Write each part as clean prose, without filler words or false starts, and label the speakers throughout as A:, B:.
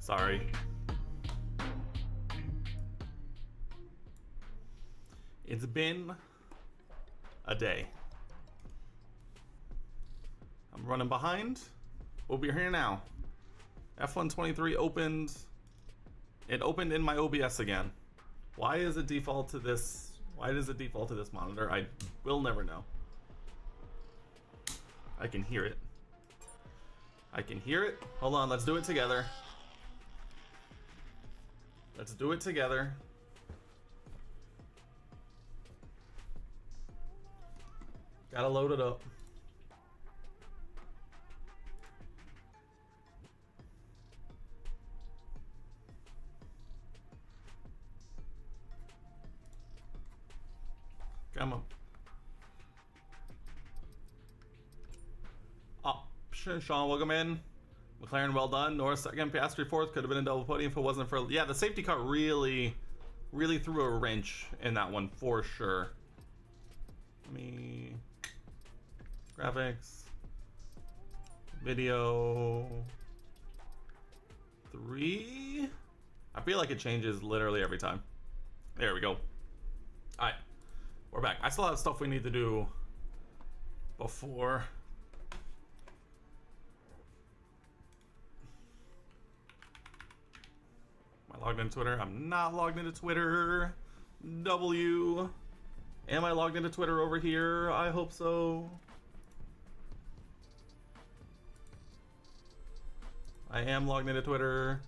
A: Sorry. It's been a day. I'm running behind. We'll be here now. F123 opened. It opened in my OBS again. Why is it default to this? Why does it default to this monitor? I will never know. I can hear it. I can hear it. Hold on, let's do it together. Let's do it together. Gotta load it up. Come on. Oh, Sean, welcome in. McLaren, well done. Norris second, Piastri fourth. Could have been a double podium if it wasn't for... Yeah, the safety car really threw a wrench in that one, for sure. Let me... Graphics. Video... 3? I feel like it changes literally every time. There we go. Alright. We're back. I still have stuff we need to do before. Am I logged into Twitter? I'm not logged into Twitter. W. Am I logged into Twitter over here? I hope so. I am logged into Twitter.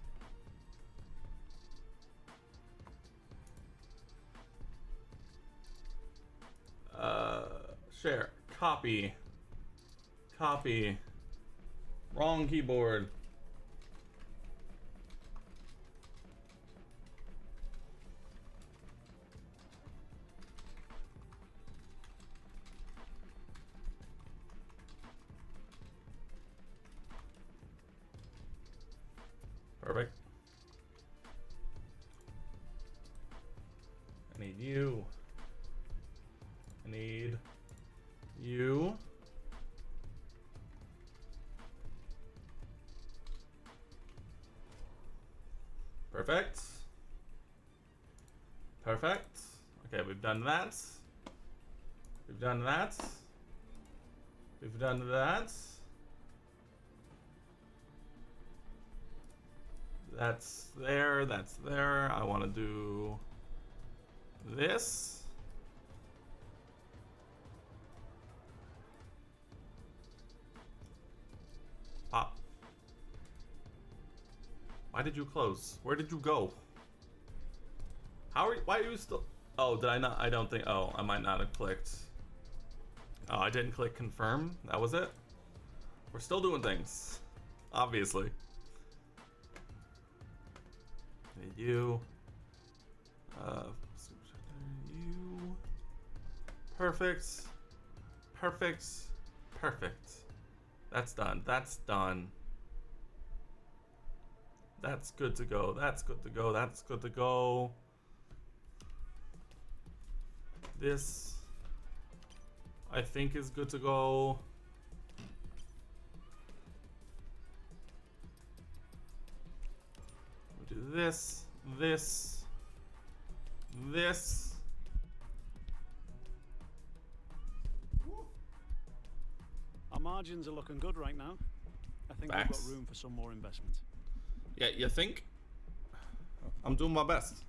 A: Share. Copy. Copy. Wrong keyboard. Perfect. I need you. I need you. Perfect. Perfect. Okay, we've done that. We've done that. We've done that. That's there, that's there. I want to do this. Pop. Why did you close? Where did you go? How are you, why are you still... Oh, did I not? I don't think... Oh, I might not have clicked. Oh, I didn't click confirm. That was it. We're still doing things. Obviously. Need you. You. Perfect. Perfect. Perfect. That's done. That's done. That's good to go. That's good to go. That's good to go. This, I think, is good to go. We'll do this, this, this.
B: Our margins are looking good right now. I think we've got room for some more investment.
A: Yeah, you think? I'm doing my best.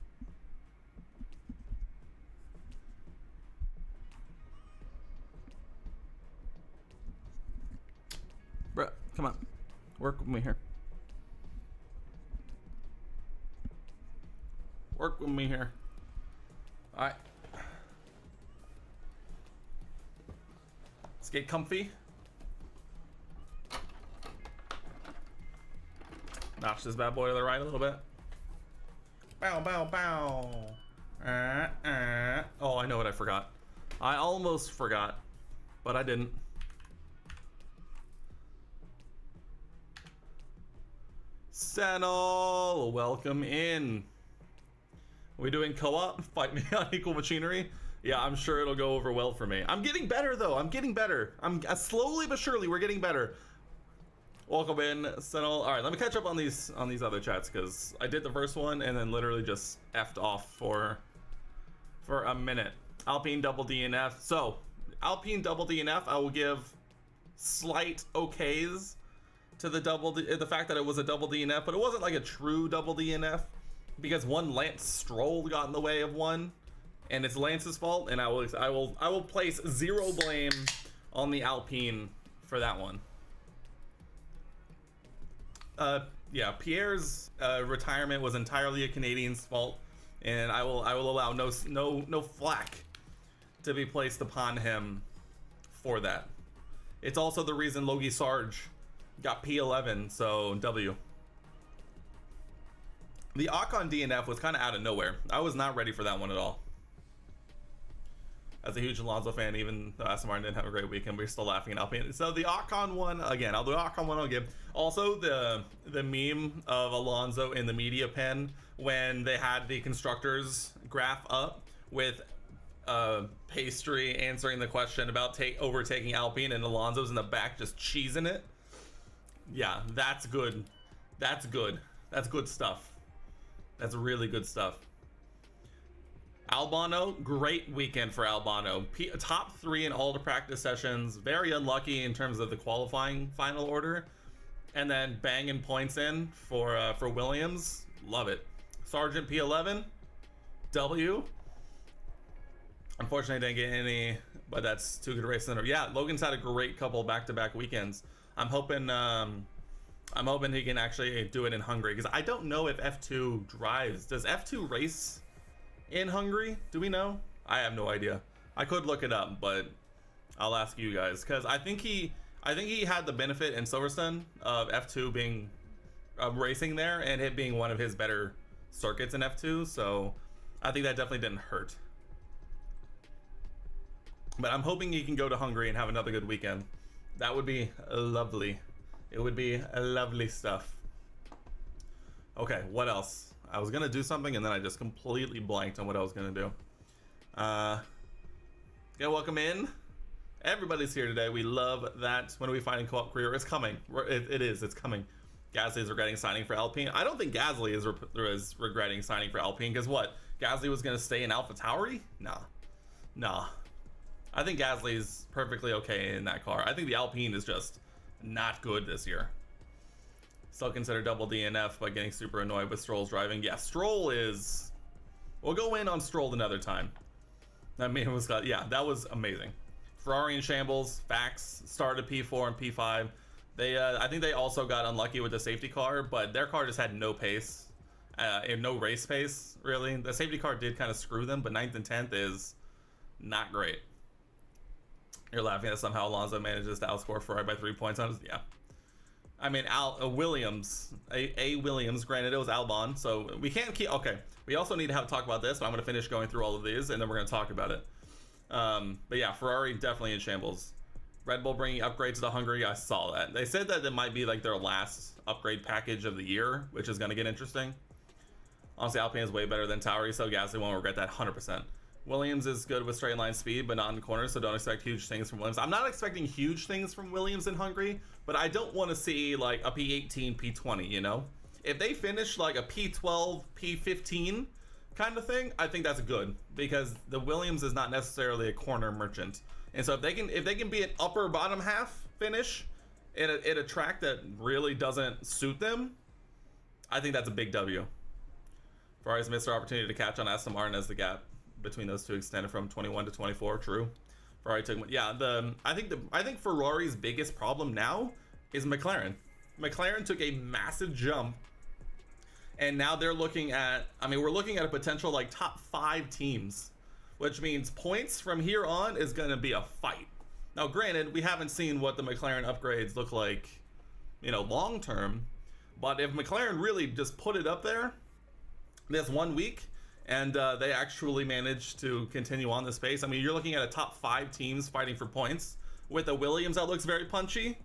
A: Bruh, come on. Work with me here. Work with me here. Alright. Let's get comfy. Notch this bad boy to the right a little bit. Bow, bow, bow. Oh, I know what I forgot. I almost forgot, but I didn't. Senol, welcome in. Are we doing co-op? Fight me on Equal Machinery? Yeah, I'm sure it'll go over well for me. I'm getting better though. I'm getting better. I'm slowly but surely we're getting better. Welcome in, Sentinel. All right, let me catch up on these other chats because I did the first one and then literally just effed off for a minute. Alpine double DNF. So Alpine double DNF, I will give slight okays to the fact that it was a double DNF, but it wasn't like a true double DNF because one Lance Stroll got in the way of one, and it's Lance's fault, and I will place zero blame on the Alpine for that one. Yeah, Pierre's retirement was entirely a Canadian's fault, and I will allow no flack to be placed upon him for that. It's also the reason Logie Sarge got P11, so W. The Ocon DNF was kind of out of nowhere. I was not ready for that one at all. As a huge Alonso fan, even though Aston Martin didn't have a great weekend, we're still laughing at Alpine. So the Ocon one, again, the Ocon one I'll give. Also, the meme of Alonso in the media pen when they had the constructors graph up with Pastry answering the question about overtaking Alpine and Alonso's in the back just cheesing it. Yeah, that's good. That's good. That's good stuff. That's really good stuff. Albano, great weekend for Albano. Top 3 in all the practice sessions. Very unlucky in terms of the qualifying final order, and then banging points in for Williams. Love it. Sargent P11, W. Unfortunately, I didn't get any, but that's too good a race center. Yeah, Logan's had a great couple back-to-back weekends. I'm hoping he can actually do it in Hungary because I don't know if F2 drives. Does F2 race in Hungary? Do we know? I have no idea. I could look it up, but I'll ask you guys because I think he had the benefit in Silverstone of F2 being racing there and it being one of his better circuits in F2, so I think that definitely didn't hurt. But I'm hoping he can go to Hungary and have another good weekend. That would be lovely. It would be lovely stuff. Okay, what else? I was gonna do something and then I just completely blanked on what I was gonna do. Yeah, welcome in. Everybody's here today. We love that. When are we finding co-op career? It's coming. It's coming. Gasly is regretting signing for Alpine. I don't think Gasly is regretting signing for Alpine because what? Gasly was gonna stay in AlphaTauri? Nah. I think Gasly's perfectly okay in that car. I think the Alpine is just not good this year. Still consider double DNF, but getting super annoyed with Stroll's driving. Yeah, Stroll is... We'll go in on Stroll another time. I mean, yeah, that was amazing. Ferrari in shambles, facts, started P4 and P5. I think they also got unlucky with the safety car, but their car just had no pace, and no race pace, really. The safety car did kind of screw them, but 9th and 10th is not great. You're laughing at somehow Alonso manages to outscore Ferrari by 3 points on his... Yeah. I mean, Williams, Williams, granted it was Albon, so we can't keep... Okay, we also need to talk about this, but I'm going to finish going through all of these, and then we're going to talk about it. But yeah, Ferrari definitely in shambles. Red Bull bringing upgrades to Hungary, I saw that. They said that it might be like their last upgrade package of the year, which is going to get interesting. Honestly, Alpine is way better than Tauri, so Gasly won't regret that 100%. Williams is good with straight line speed, but not in corners, so don't expect huge things from Williams. I'm not expecting huge things from Williams in Hungary, but I don't want to see like a P18, P20, you know? If they finish like a P12, P15 kind of thing, I think that's good, because the Williams is not necessarily a corner merchant. And so if they can be an upper bottom half finish in a track that really doesn't suit them, I think that's a big W. Ferrari's missed their opportunity to catch on Aston Martin as the gap between those two extended from 21 to 24. True. Ferrari took... Yeah, I think Ferrari's biggest problem now is McLaren. McLaren took a massive jump, and now they're looking at... I mean, we're looking at a potential like top 5 teams, which means points from here on is going to be a fight. Now, granted, we haven't seen what the McLaren upgrades look like, you know, long term, but if McLaren really just put it up there this 1 week, and they actually managed to continue on this pace. I mean, you're looking at a top 5 teams fighting for points with a Williams that looks very punchy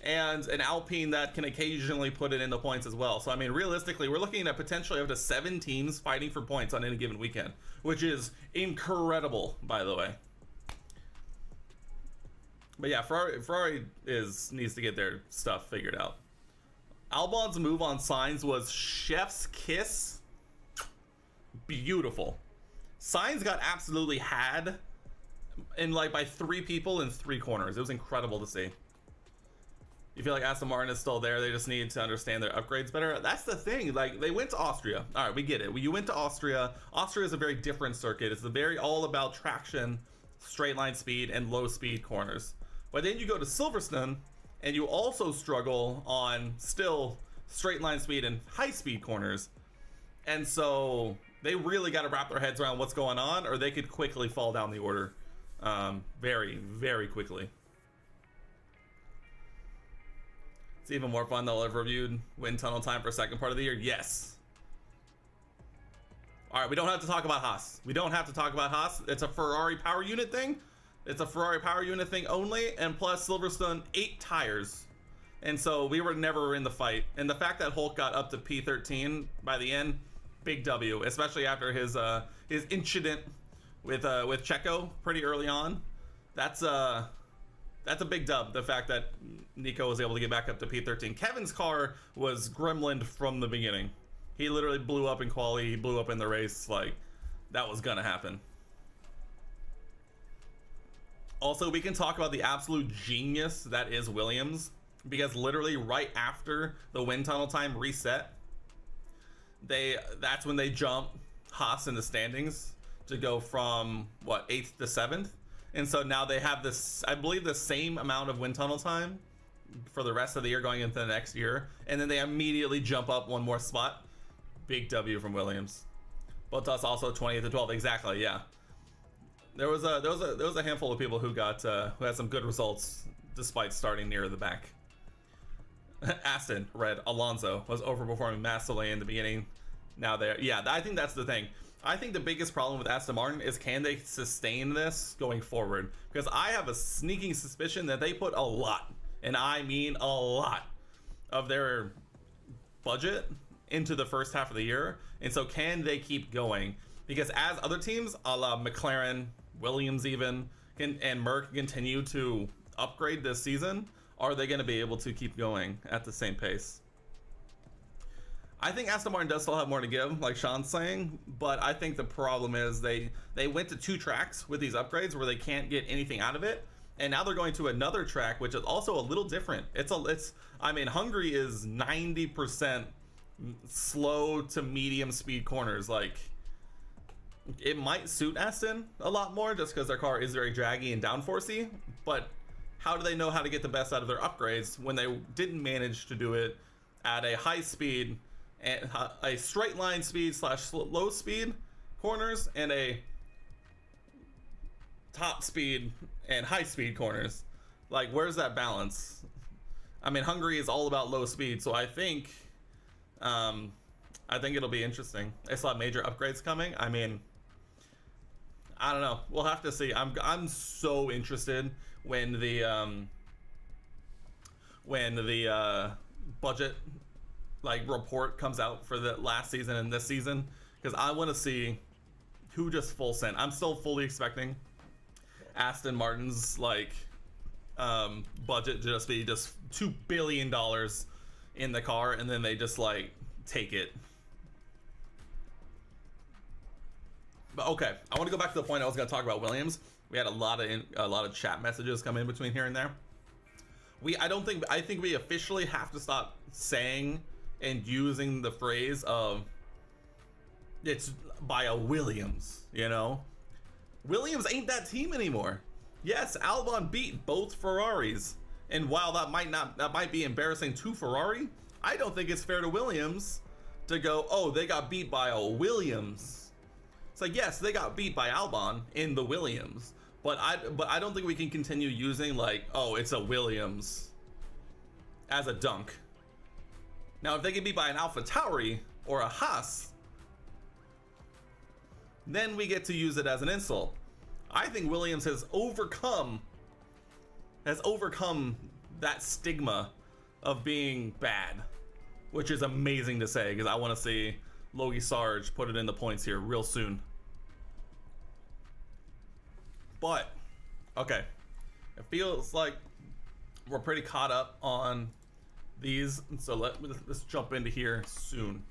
A: and an Alpine that can occasionally put it in the points as well. So, I mean, realistically, we're looking at potentially up to 7 teams fighting for points on any given weekend, which is incredible, by the way. But yeah, Ferrari needs to get their stuff figured out. Albon's move on Sainz was chef's kiss. Beautiful. Sainz got absolutely had by 3 people in 3 corners. It was incredible to see. You feel like Aston Martin is still there. They just need to understand their upgrades better. That's the thing. Like, they went to Austria. All right, we get it. You went to Austria. Austria is a very different circuit. It's all about traction, straight line speed, and low speed corners. But then you go to Silverstone, and you also struggle on still straight line speed and high speed corners. And so they really got to wrap their heads around what's going on, or they could quickly fall down the order very, very quickly. It's even more fun they'll have reviewed wind tunnel time for second part of the year. Yes. All right, we don't have to talk about Haas. We don't have to talk about Haas. It's a Ferrari power unit thing. It's a Ferrari power unit thing only, and plus Silverstone 8 tires. And so we were never in the fight. And the fact that Hulk got up to P13 by the end, big W, especially after his incident with Checo pretty early on. That's a big dub, the fact that Nico was able to get back up to P13. Kevin's car was gremlined from the beginning. He literally blew up in quali, he blew up in the race. Like, that was gonna happen. Also, we can talk about the absolute genius that is Williams, because literally right after the wind tunnel time reset, that's when they jump Haas in the standings to go from, what, 8th to 7th? And so now they have this, I believe, the same amount of wind tunnel time for the rest of the year going into the next year. And then they immediately jump up one more spot. Big W from Williams. Bottas also 20th to 12th. Exactly, yeah. There was a handful of people who had some good results despite starting near the back. Aston, red. Alonso was overperforming massively in the beginning. Now I think that's the thing. I think the biggest problem with Aston Martin is, can they sustain this going forward? Because I have a sneaking suspicion that they put a lot, and I mean a lot, of their budget into the first half of the year. And so can they keep going? Because as other teams, a la McLaren, Williams even, and Merc continue to upgrade this season, are they going to be able to keep going at the same pace? I think Aston Martin does still have more to give, like Sean's saying, but I think the problem is they went to 2 tracks with these upgrades where they can't get anything out of it, and now they're going to another track which is also a little different. I mean, Hungary is 90% slow to medium speed corners. Like, it might suit Aston a lot more just because their car is very draggy and downforcey, but how do they know how to get the best out of their upgrades when they didn't manage to do it at a high speed, and a straight line speed / low speed corners, and a top speed and high speed corners? Like, where's that balance? I mean, Hungary is all about low speed, so I think it'll be interesting. I still have major upgrades coming. I mean, I don't know. We'll have to see. I'm so interested when the budget report comes out for the last season and this season, because I want to see who just full sent. I'm still fully expecting Aston Martin's budget to just be $2 billion in the car, and then they just take it. But okay, I want to go back to the point I was going to talk about Williams. We had a lot of chat messages come in between here and there. I think we officially have to stop saying and using the phrase of it's by a Williams, you know? Williams ain't that team anymore. Yes, Albon beat both Ferraris, and while that might be embarrassing to Ferrari, I don't think it's fair to Williams to go, oh, they got beat by a Williams. It's like, yes, they got beat by Albon in the Williams, but I don't think we can continue using oh, it's a Williams as a dunk. Now, if they get beat by an AlphaTauri or a Haas, then we get to use it as an insult. I think Williams has overcome that stigma of being bad, which is amazing to say, because I want to see Logie Sarge put it in the points here real soon. But okay, It feels like we're pretty caught up on these, so let's jump into here soon.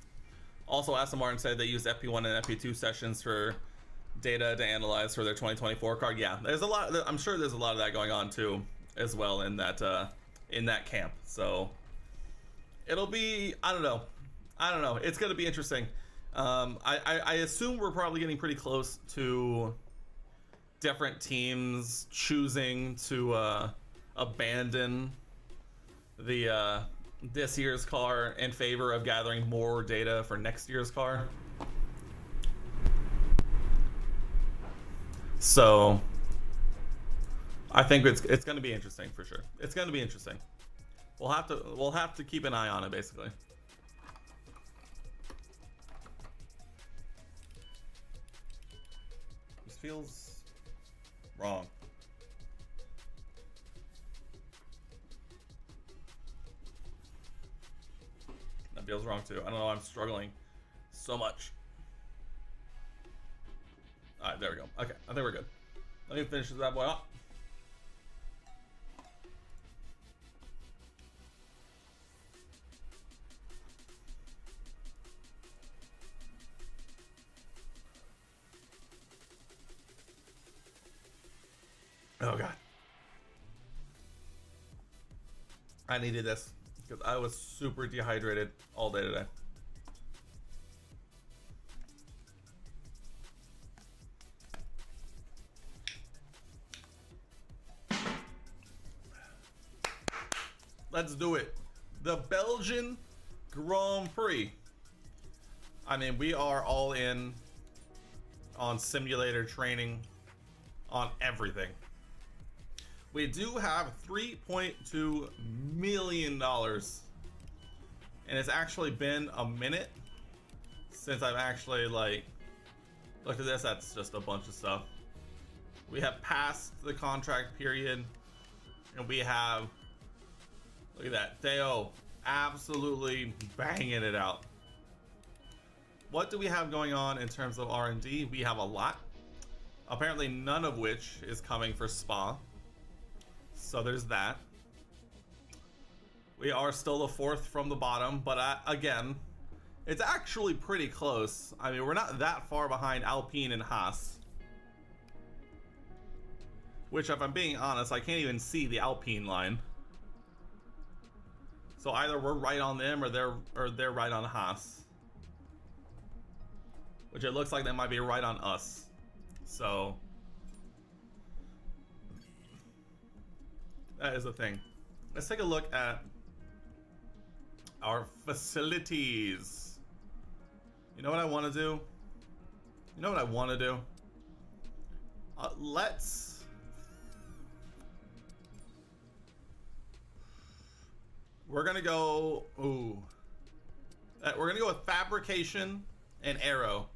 A: Also, Aston Martin said they used FP1 and FP2 sessions for data to analyze for their 2024 car. Yeah, there's a lot. I'm sure there's a lot of that going on too, as well in that camp. So it'll be, I don't know. It's gonna be interesting. I assume we're probably getting pretty close to different teams choosing to abandon the this year's car in favor of gathering more data for next year's car. So I think it's going to be interesting for sure. It's going to be interesting. We'll have to keep an eye on it basically. This feels wrong. That feels wrong too. I don't know. I'm struggling so much. All right, there we go. Okay, I think we're good. Let me finish that boy up. Oh god, I needed this because I was super dehydrated all day today. Let's do it. The Belgian Grand Prix. I mean, we are all in on simulator training, on everything. We do have $3.2 million. And it's actually been a minute since I've actually like looked at this. That's just a bunch of stuff. We have passed the contract period, and we have, look at that, Theo absolutely banging it out. What do we have going on in terms of R&D? We have a lot. Apparently none of which is coming for Spa. So there's that. We are still the fourth from the bottom, but again, it's actually pretty close. I mean, we're not that far behind Alpine and Haas. Which, if I'm being honest, I can't even see the Alpine line. So either we're right on them or they're right on Haas. Which it looks like they might be right on us. So that is the thing. Let's take a look at our facilities. You know what I want to do? We're gonna go. We're gonna go with fabrication and aero,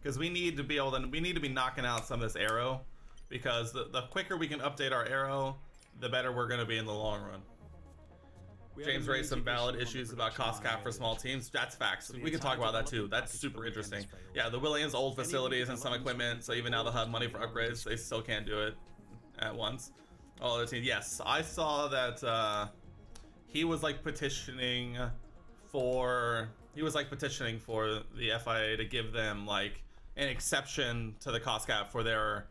A: because we need to be knocking out some of this aero, because the quicker we can update our aero, the better we're gonna be in the long run. James raised some valid issues about cost cap for small teams. That's facts. We can talk about that too. That's super interesting. Yeah, the Williams old facilities and some equipment, so even now they'll have money for upgrades, they still can't do it at once. All other teams, yes, I saw that he was like petitioning for the FIA to give them like an exception to the cost cap for their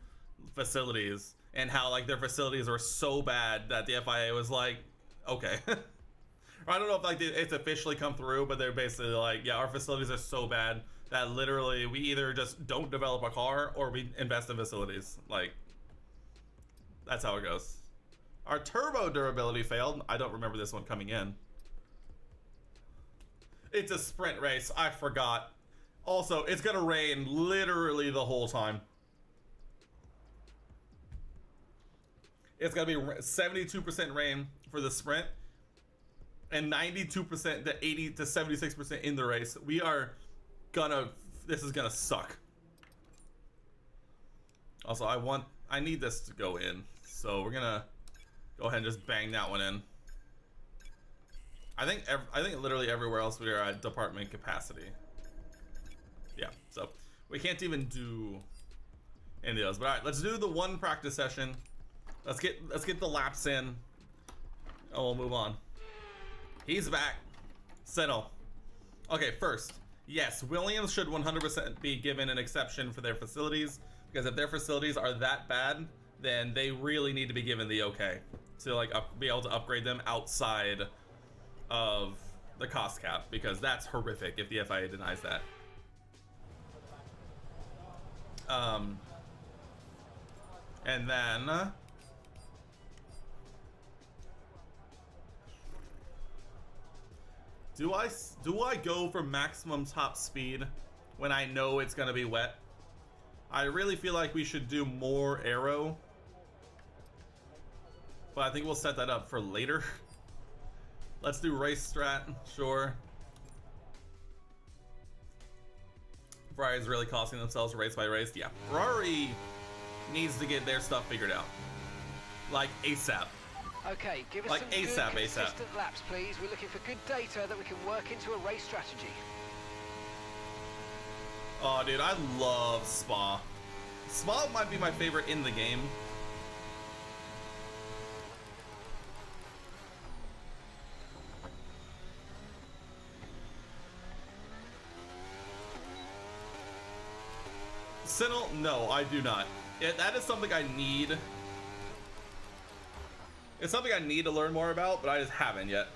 A: facilities, and how like their facilities were so bad that the FIA was like, okay. I don't know if like it's officially come through, but they're basically like, yeah, our facilities are so bad that literally we either just don't develop a car or we invest in facilities. Like, that's how it goes. Our turbo durability failed. I don't remember this one coming in. It's a sprint race. I forgot. Also, it's gonna rain literally the whole time. It's gonna be 72% rain for the sprint, and 92% to 80 to 76% in the race. This is gonna suck. Also, I need this to go in, so we're gonna go ahead and just bang that one in. I think literally everywhere else we are at department capacity. Yeah, so we can't even do any of those. But all right, let's do the one practice session. Let's get the laps in. Oh, we'll move on. He's back. Settle. Okay, first, yes, Williams should 100% be given an exception for their facilities, because if their facilities are that bad, then they really need to be given the okay to like be able to upgrade them outside of the cost cap, because that's horrific if the FIA denies that. And then do I go for maximum top speed when I know it's gonna be wet? I really feel like we should do more aero, but I think we'll set that up for later. Let's do race strat, sure. Ferrari's really costing themselves race by race. Yeah, Ferrari needs to get their stuff figured out, like ASAP.
C: Okay, give us
A: like
C: some
A: ASAP,
C: good,
A: ASAP.
C: consistent laps, please. We're looking for good data that we can work into a race strategy.
A: Oh, dude, I love Spa. Spa might be my favorite in the game. Sinnel, no, I do not. That is something I need. It's something I need to learn more about, but I just haven't yet.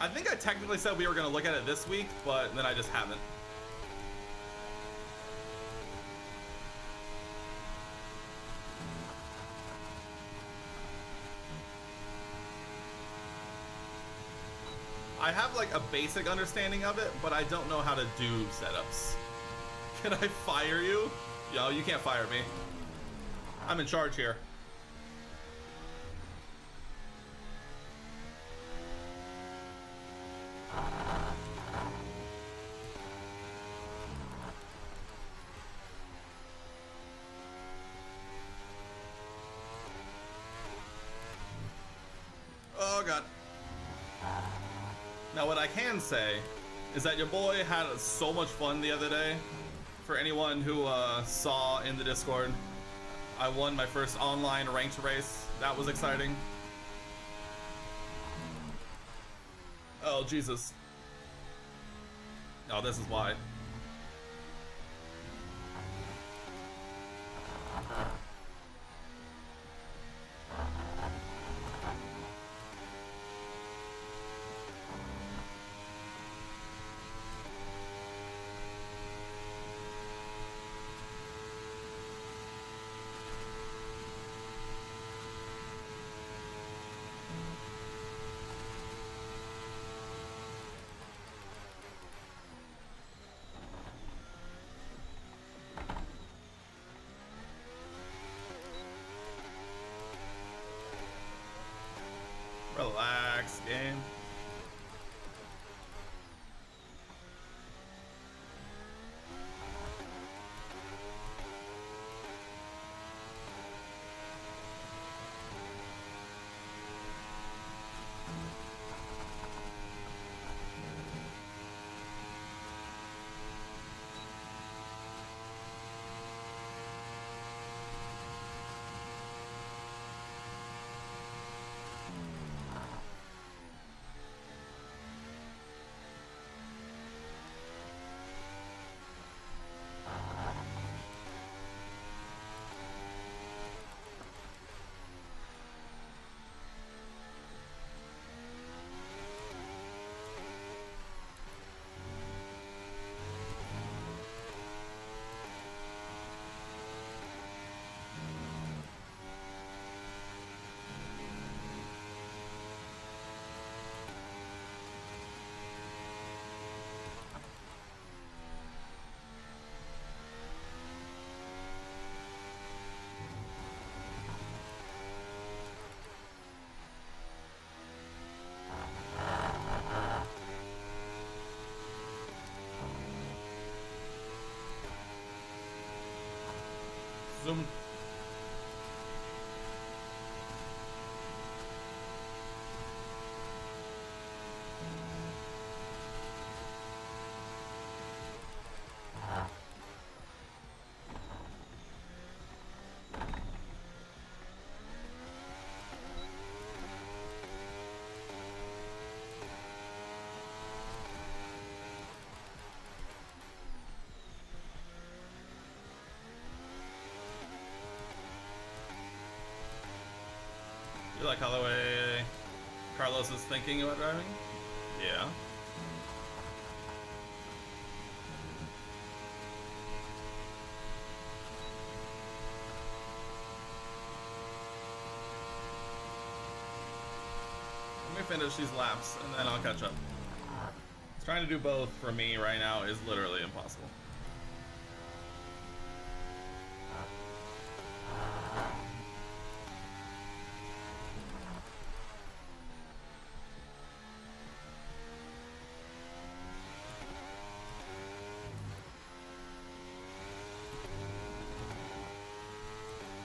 A: I think I technically said we were going to look at it this week, but then I just haven't. I have like a basic understanding of it, but I don't know how to do setups. Can I fire you? Yo, you can't fire me. I'm in charge here. Oh god. Now what I can say is that your boy had so much fun the other day. For anyone who saw in the Discord, I won my first online ranked race. That was exciting. Oh, Jesus. Oh, this is why. Relax, game. Zoom. You like how the way Carlos is thinking about driving? Yeah. Let me finish these laps and then I'll catch up. Trying to do both for me right now is literally impossible.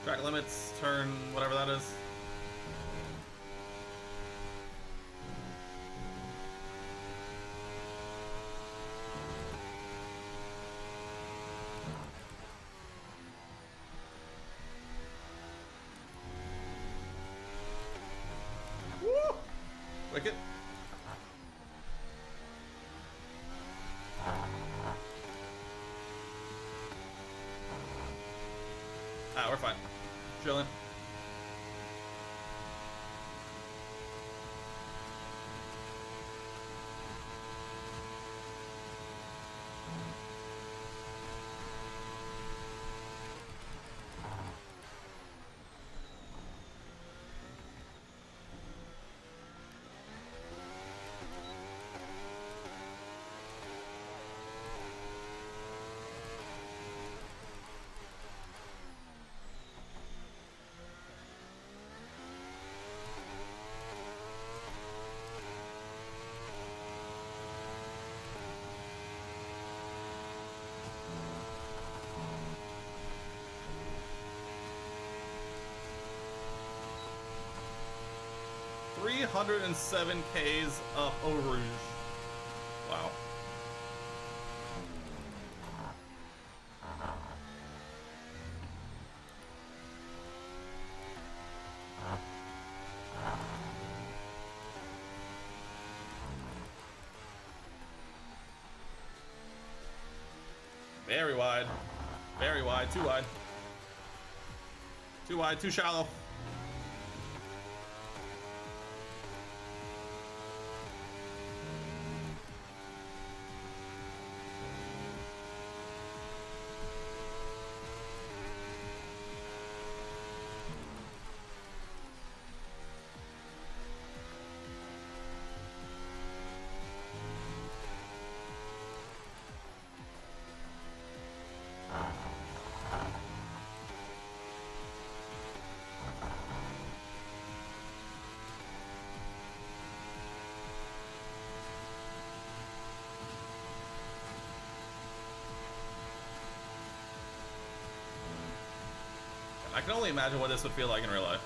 A: Track limits, turn, whatever that is. Wicket. Ah, we're fine. Chilling. $307 Ks up Eau Rouge. Wow. Very wide. Very wide. Too wide. Too wide. Too shallow. I can only imagine what this would feel like in real life.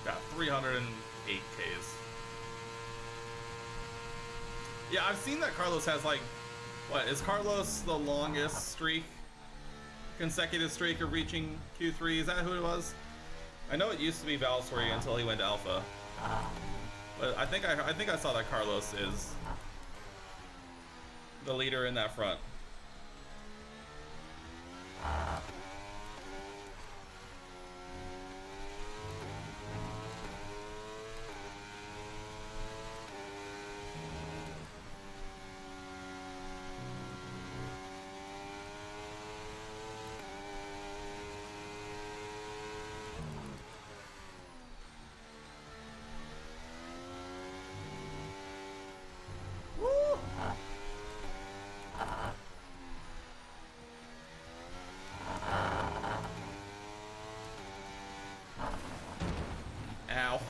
A: Got 308 Ks. Yeah, I've seen that Carlos has like, what, is Carlos the longest streak? Consecutive streak of reaching Q3? Is that who it was? I know it used to be Valsori until he went to Alpha. But I think I saw that Carlos is the leader in that front. Ow.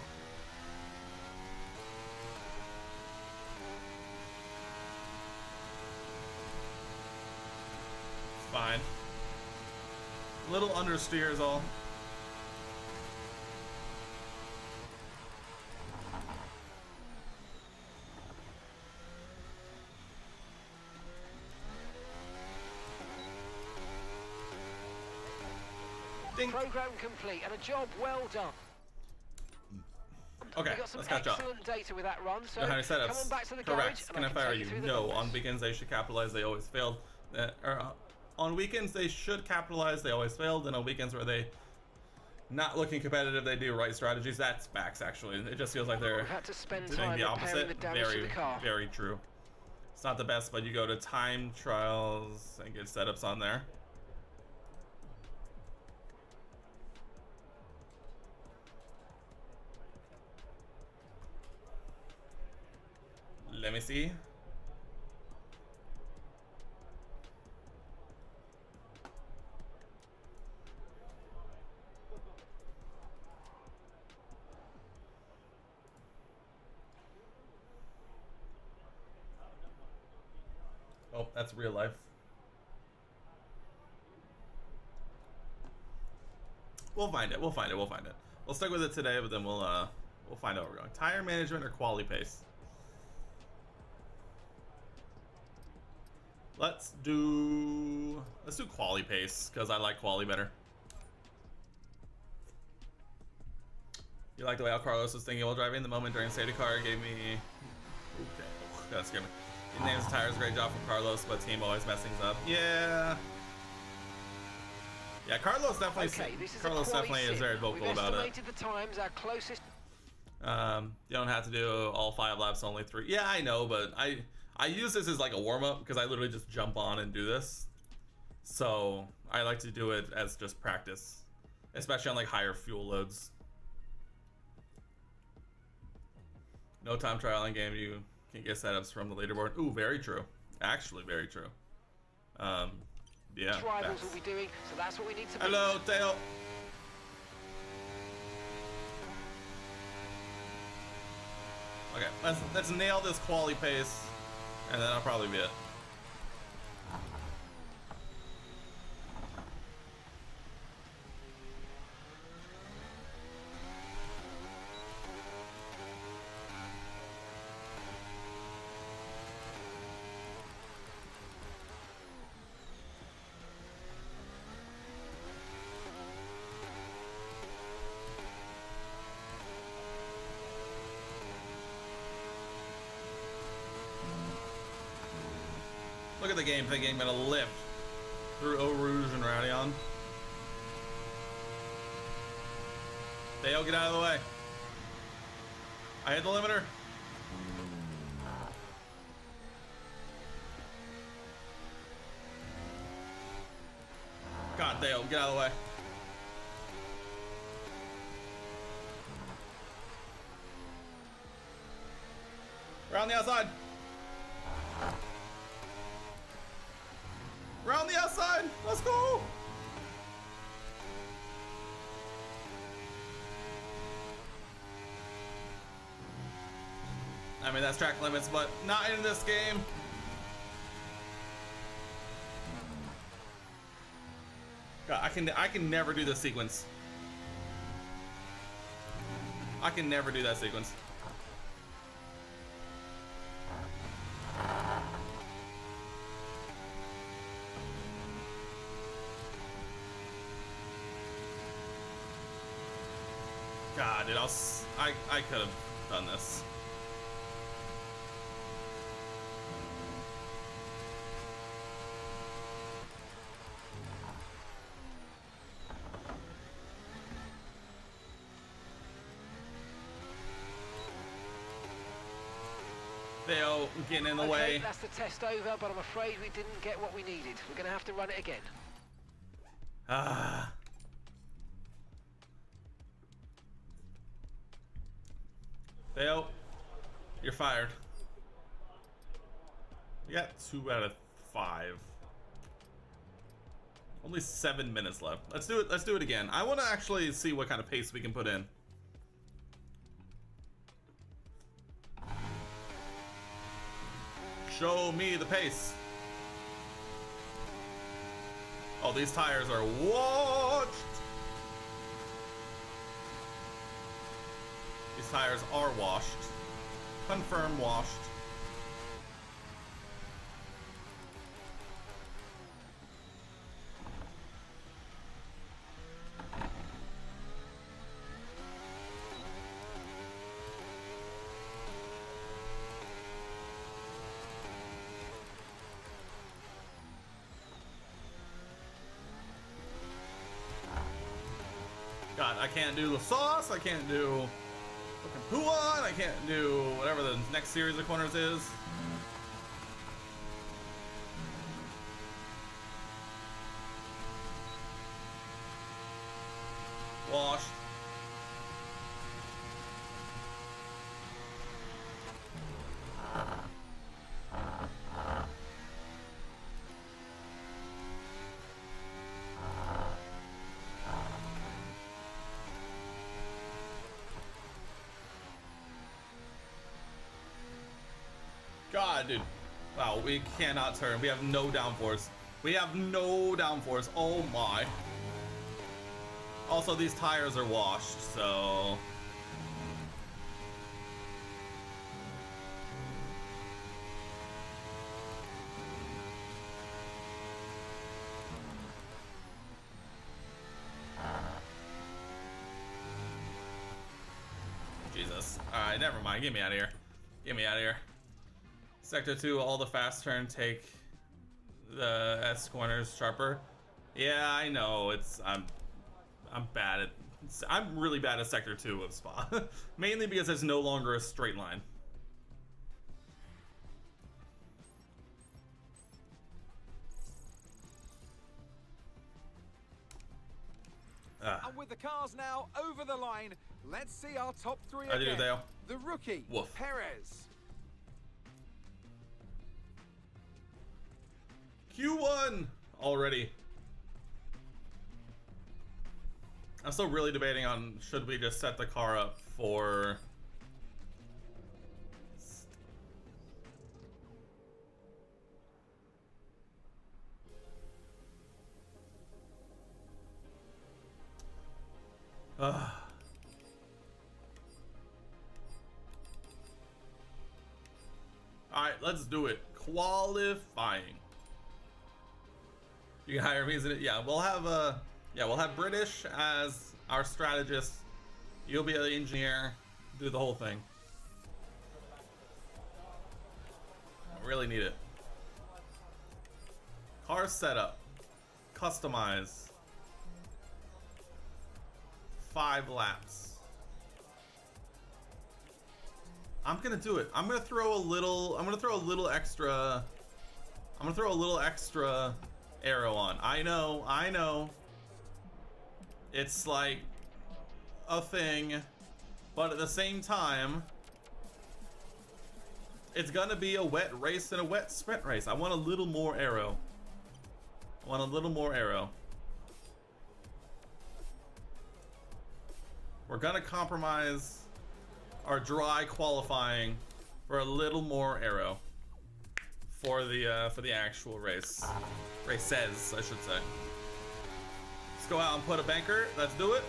A: Fine. Little understeer is all. Ding.
C: Program complete and a job well done.
A: Okay,
C: We got some
A: let's catch up.
C: excellent data with that run, so
A: Behind
C: come
A: setups.
C: on back to the
A: Correct.
C: garage
A: Can I
C: and
A: fire
C: take
A: you?
C: through the
A: No.
C: numbers.
A: On weekends they should capitalize. They always failed. On weekends they should capitalize. They always failed. And on weekends where they not looking competitive, they do right strategies. That's facts actually. It just feels like they're
C: We've had to spend
A: doing
C: time
A: the
C: repairing
A: opposite.
C: the damage to the car.
A: Very true. It's not the best, but you go to time trials and get setups on there. Let me see. Oh, that's real life. We'll find it. We'll find it. We'll find it. We'll stick with it today, but then we'll find out where we're going. Tire management or quality pace? Let's do quality pace because I like quality better. You like the way how Carlos was thinking while driving? The moment during safety car gave me. Okay, that scared me. He names the tires. Great job from Carlos, but team always mess things up. Yeah. Yeah, Carlos definitely.
C: Okay, this is
A: Carlos definitely is very vocal about it.
C: We've estimated the times. Our closest.
A: You don't have to do all 5 laps, only 3. Yeah, I know, but I use this as like a warm-up because I literally just jump on and do this. So I like to do it as just practice, especially on like higher fuel loads. No time trial in game, you can get setups from the leaderboard. Ooh, very true. Actually, very true. Yeah.
C: Rivals will be doing, so that's what we need to.
A: Hello, Teo. Okay, let's nail this quality pace, and then I'll probably be it. Look at the game thinking I'm gonna lift through Eau Rouge and Radion. Dale, get out of the way. I hit the limiter. God, Dale, get out of the way. Around the outside. Around the outside. Let's go. I mean, that's track limits, but not in this game. God, I can never do this sequence. I can never do that sequence. God, dude, I could have done this. Theo getting in the way.
C: That's the test over, but I'm afraid we didn't get what we needed. We're going to have to run it again.
A: Ah. Theo, you're fired. You got 2 out of 5. Only 7 minutes left. Let's do it. Let's do it again. I want to actually see what kind of pace we can put in. Show me the pace. Oh, these tires are washed. These tires are washed. Confirm washed. God, I can't do the sauce, I can't do fucking Puan, I can't do whatever the next series of corners is. Washed. God, dude. Wow, we cannot turn. We have no downforce. We have no downforce. Oh my. Also, these tires are washed, so... Jesus. Alright, never mind. Get me out of here. Get me out of here. Sector 2, all the fast turn take the S corners sharper. Yeah, I know. I'm bad at... I'm really bad at Sector 2 of Spa. Mainly because it's no longer a straight line.
D: And with the cars now over the line, let's see our top three
A: How do you
D: again.
A: do, Dale?
D: The rookie,
A: Woof.
D: Perez.
A: Q1 already. I'm still really debating on should we just set the car up for... Alright, let's do it. Qualifying. You can hire me as it. Yeah, we'll have British as our strategist. You'll be the engineer. Do the whole thing. I really need it. Car setup. Customize. 5 laps. I'm gonna do it. I'm gonna throw a little extra arrow on. I know. It's like a thing, but at the same time, it's gonna be a wet race and a wet sprint race. I want a little more arrow. We're gonna compromise our dry qualifying for a little more arrow for the actual race. Races, I should say. Let's go out and put a banker. Let's do it.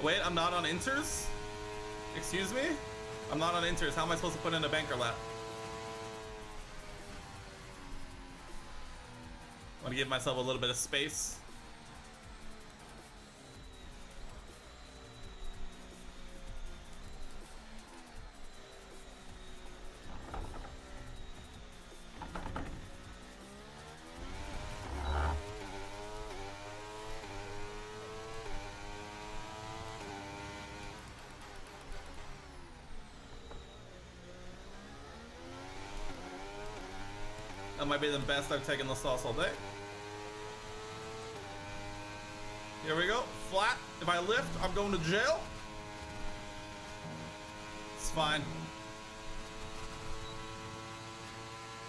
A: Wait, I'm not on inters? Excuse me? I'm not on inters. How am I supposed to put in a banker lap? I want to give myself a little bit of space. That might be the best I've taken the sauce all day. Here we go. Flat. If I lift, I'm going to jail. It's fine.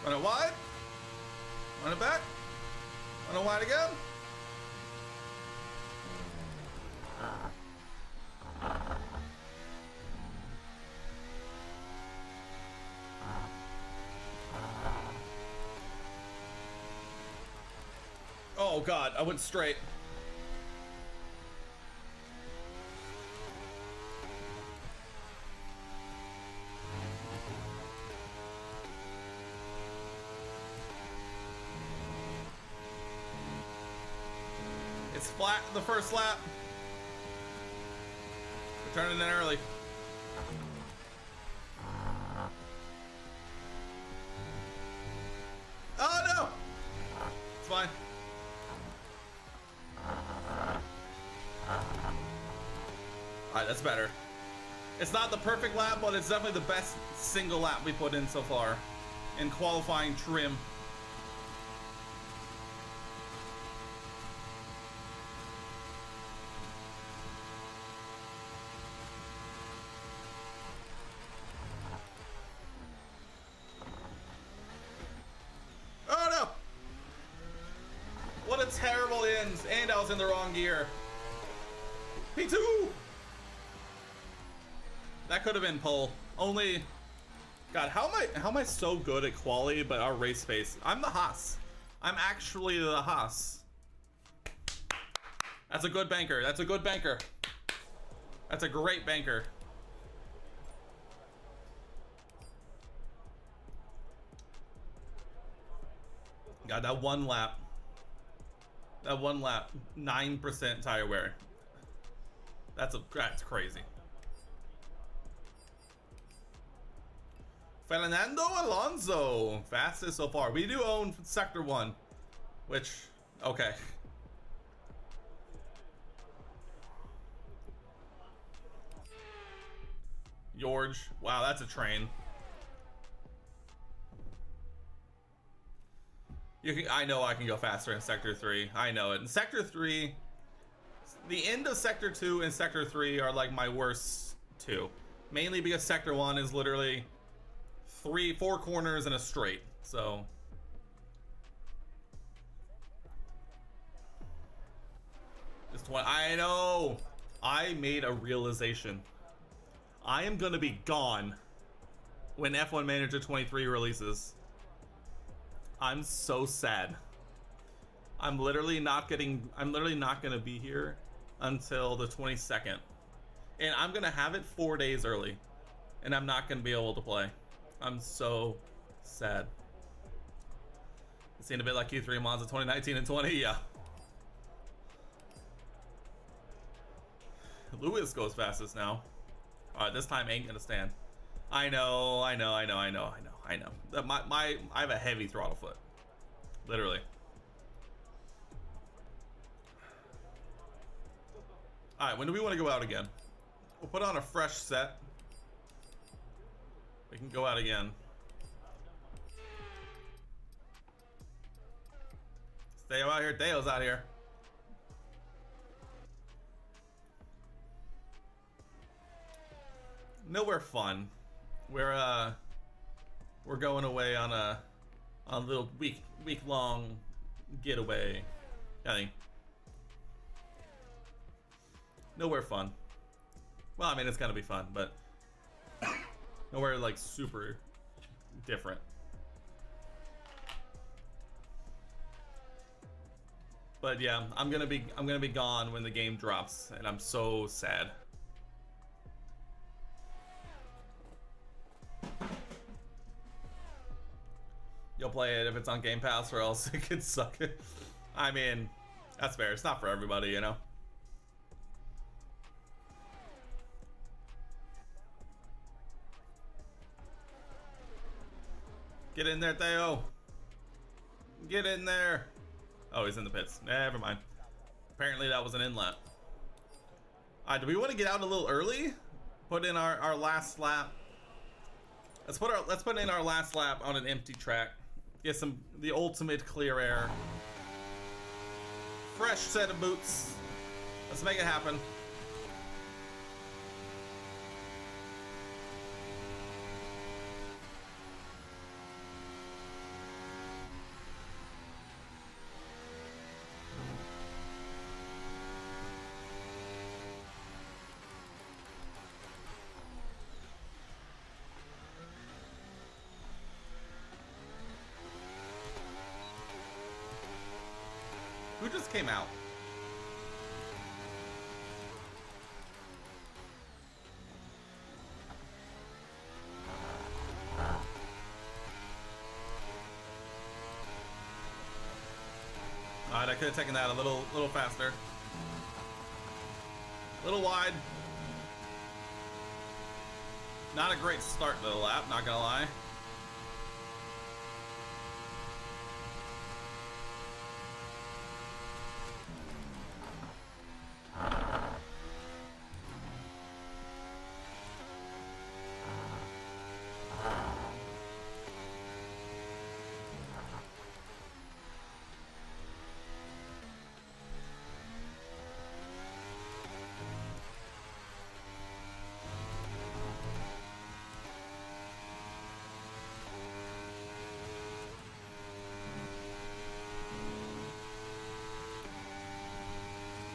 A: Run it wide. Run it back. Run it wide again. Oh Oh god, I went straight. It's flat the first lap. We're turning in early. Oh no! It's fine. Alright, that's better. It's not the perfect lap, but it's definitely the best single lap we put in so far in qualifying trim. Oh no! What a terrible end, and I was in the wrong gear. P2! That could have been pole. Only, God, how am I so good at quali but our race pace? I'm the Haas. I'm actually the Haas. That's a good banker. That's a good banker. That's a great banker. God, that one lap. That one lap, 9% tire wear. That's crazy. Fernando Alonso, fastest so far. We do own Sector 1, which, okay. George, wow, that's a train. I know I can go faster in Sector 3. I know it. In Sector 3, the end of Sector 2 and Sector 3 are like my worst two. Mainly because Sector 1 is literally 4 corners and a straight. So just one. I know. I made a realization. I am gonna be gone when F1 Manager 23 releases. I'm so sad. I'm literally not gonna be here until the 22nd. And I'm gonna have it 4 days early. And I'm not gonna be able to play. I'm so sad. It seemed a bit like Q3 Monza 2019 and 20, yeah. Lewis goes fastest now. Alright, this time ain't gonna stand. I know. I have a heavy throttle foot. Literally. Alright, when do we want to go out again? We'll put on a fresh set. We can go out again. Stay out here. Deo's out here. Nowhere fun. We're going away on a little week long getaway. I think. Nowhere fun. Well, I mean, it's gonna be fun, but nowhere like super different. But yeah, I'm gonna be gone when the game drops, and I'm so sad. You'll play it if it's on Game Pass, or else it could suck. I mean, that's fair. It's not for everybody, you know. Get in there, Theo. Get in there. Oh, he's in the pits. Never mind. Apparently that was an inlet. Alright, do we want to get out a little early? Put in our last lap. Let's put in our last lap on an empty track. Get the ultimate clear air. Fresh set of boots. Let's make it happen. Who just came out. Alright, I could have taken that a little faster. A little wide. Not a great start to the lap, not gonna lie.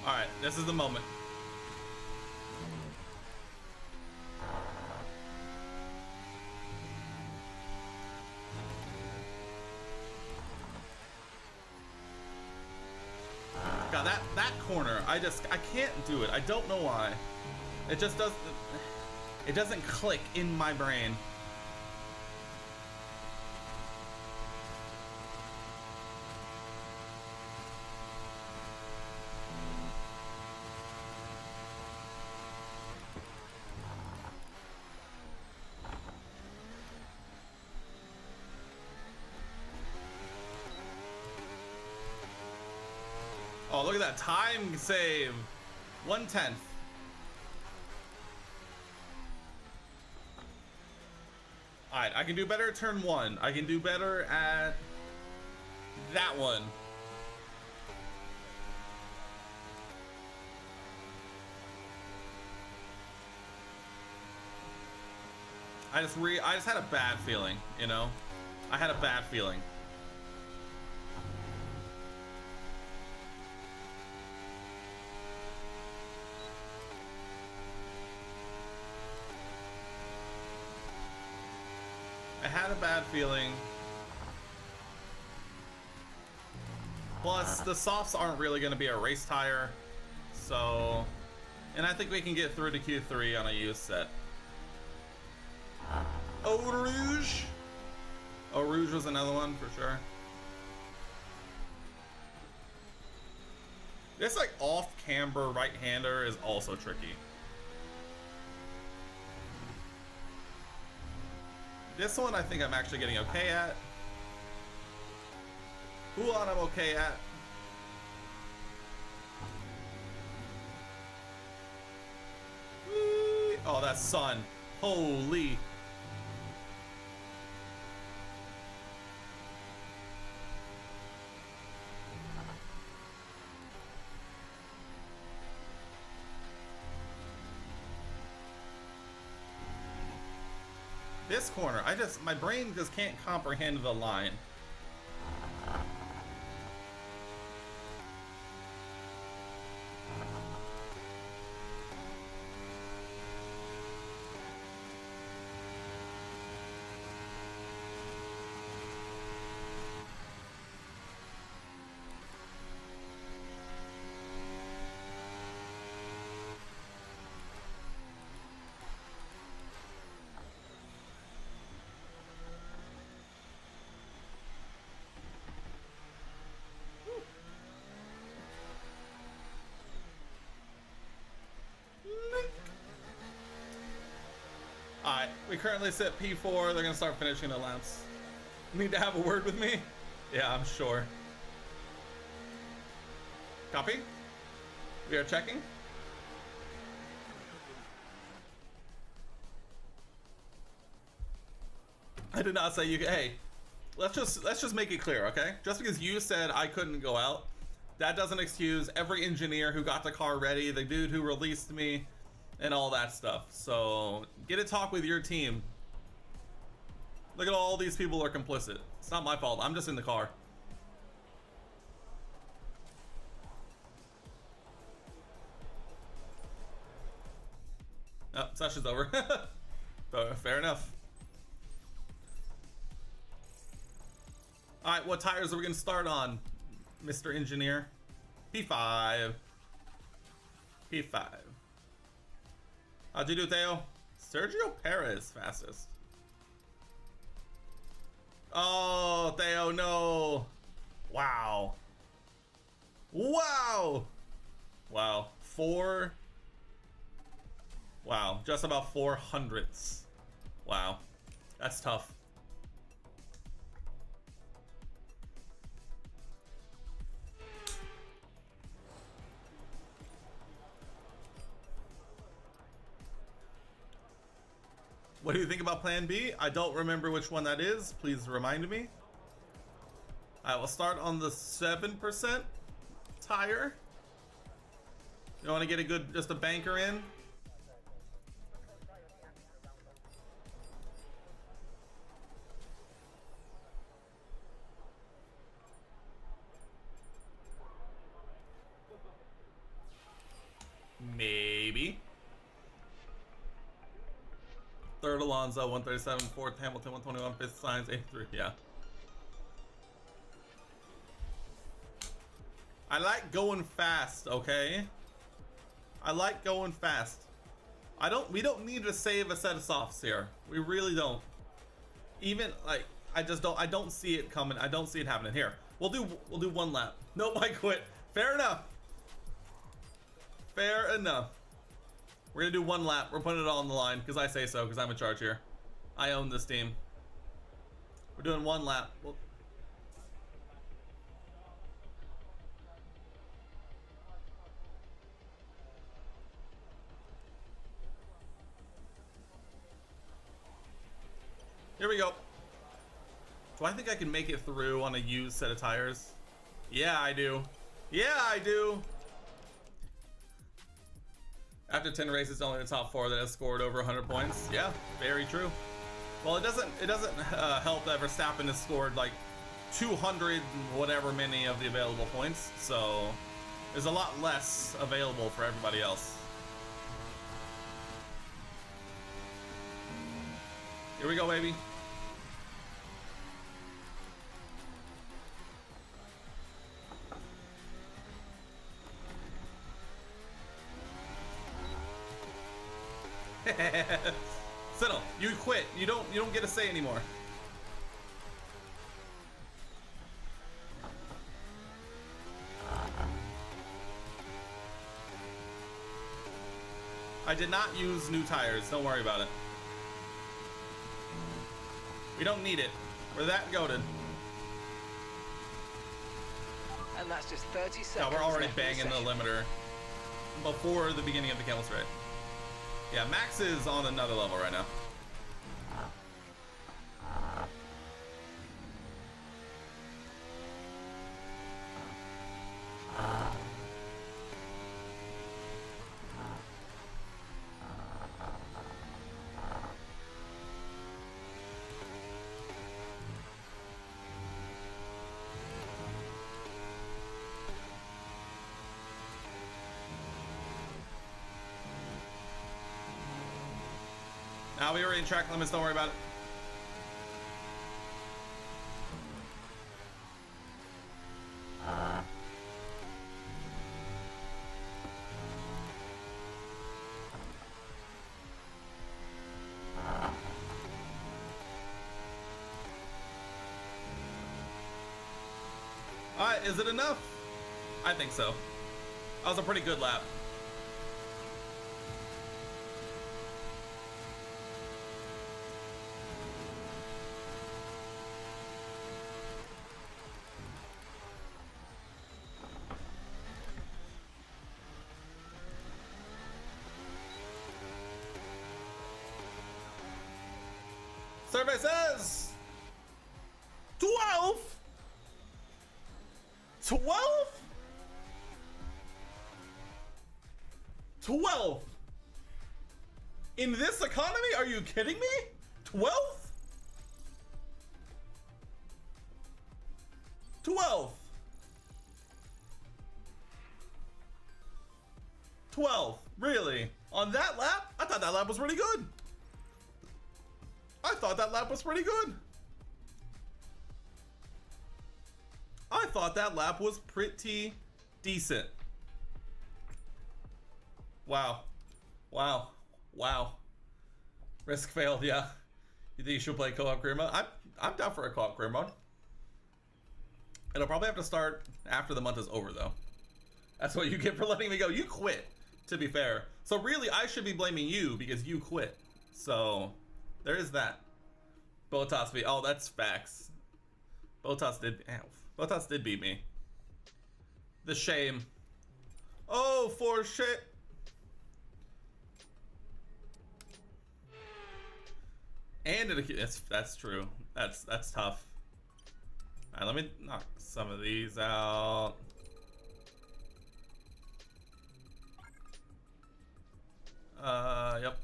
A: Alright, this is the moment. God, that corner, I can't do it. I don't know why. It just doesn't click in my brain. Oh, look at that time save. 1/10. Alright, I can do better at turn 1. I can do better at that one. I just had a bad feeling, you know? I had a bad feeling. I had a bad feeling. Plus, the softs aren't really going to be a race tire. So, and I think we can get through to Q3 on a used set. Eau Rouge. Eau Rouge was another one for sure. This like off camber right-hander is also tricky. This one I think I'm actually getting okay at. Hulan I'm okay at. Whee! Oh, that's sun. Holy. This corner, my brain just can't comprehend the line. Alright, we currently sit P4, they're gonna start finishing the laps. Need to have a word with me? Yeah, I'm sure. Copy? We are checking. I did not say you could. Hey, let's just make it clear, okay? Just because you said I couldn't go out, that doesn't excuse every engineer who got the car ready, the dude who released me, and all that stuff. So get a talk with your team. Look at all these people are complicit. It's not my fault. I'm just in the car. Oh, session's over. Fair enough. All right, what tires are we gonna start on, Mr. Engineer? P5. P5. How'd you do, Theo? Sergio Perez fastest. Oh, Theo, no. Wow. Wow. Wow. Wow. Just about 400ths. Wow. That's tough. What do you think about Plan B? I don't remember which one that is. Please remind me. I will start on the 7% tire. You want to get a good, just a banker in? Maybe. Third Alonso, 137, fourth Hamilton, 121, fifth Sainz, 83, yeah. I like going fast, okay? I like going fast. We don't need to save a set of softs here. We really don't. Even like I don't see it coming. I don't see it happening here. We'll do one lap. Nope, I quit. Fair enough. Fair enough. We're gonna do one lap. We're putting it all on the line because I say so, because I'm in charge here. I own this team. We're doing one lap. Here we go. Do I think I can make it through on a used set of tires? Yeah, I do. Yeah, I do. After 10 races, only the top 4 that has scored over 100 points. Yeah, very true. Well, it doesn't help that Verstappen has scored like 200 and whatever many of the available points. So there's a lot less available for everybody else. Here we go, baby. Settle. You quit. You don't get a say anymore. I did not use new tires. Don't worry about it. We don't need it. We're that goated.
C: And that's just 30 seconds.
A: Yeah, we're already banging the limiter before the beginning of the kill straight. Yeah, Max is on another level right now. We were in track limits, don't worry about it. Alright, is it enough? I think so. That was a pretty good lap. Survey says 12. 12 in this economy? Are you kidding me? 12? 12, really? On that lap? I thought that lap was pretty good. I thought that lap was pretty good. I thought that lap was pretty decent. Wow. Wow. Wow. Risk failed, yeah. You think you should play co-op career mode? I'm down for a co-op career mode. It'll probably have to start after the month is over, though. That's what you get for letting me go. You quit, to be fair. So really, I should be blaming you because you quit. So there is that. Botas beat. Oh, that's facts. Botas did beat me. The shame. Oh, for shit. And that's true. That's tough. All right, let me knock some of these out. Yep.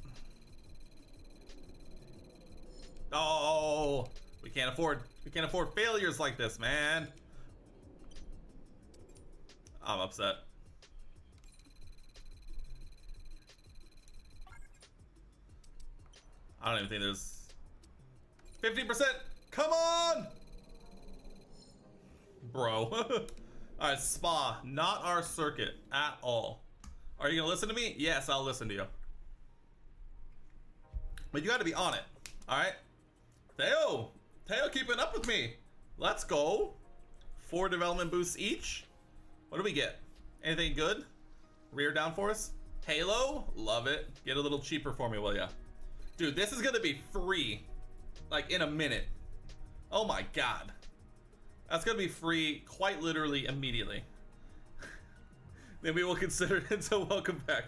A: Oh, we can't afford failures like this, man. I'm upset. I don't even think there's 50%. Come on, bro. All right, Spa, not our circuit at all. Are you gonna listen to me? Yes, I'll listen to you. But you got to be on it. All right, Theo, keeping up with me. Let's go. 4 development boosts each. What do we get? Anything good? Rear downforce? Halo? Love it. Get a little cheaper for me, will ya? Dude, this is gonna be free, like in a minute. Oh my god. That's gonna be free quite literally immediately. Then we will consider it, so welcome back.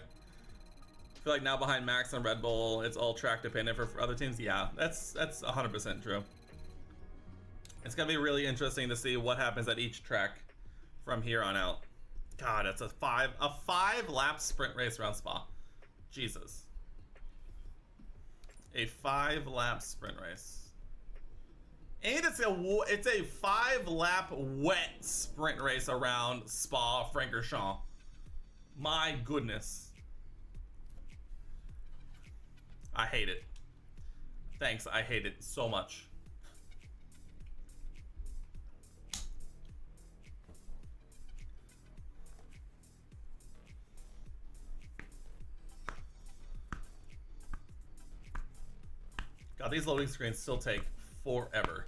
A: I feel like now behind Max and Red Bull, it's all track dependent for other teams. Yeah, that's 100% true. It's gonna be really interesting to see what happens at each track from here on out. God, it's a 5 lap sprint race around Spa. Jesus. A 5 lap sprint race. And it's a 5 lap wet sprint race around Spa-Francorchamps. My goodness. I hate it. Thanks, I hate it so much. God, these loading screens still take forever.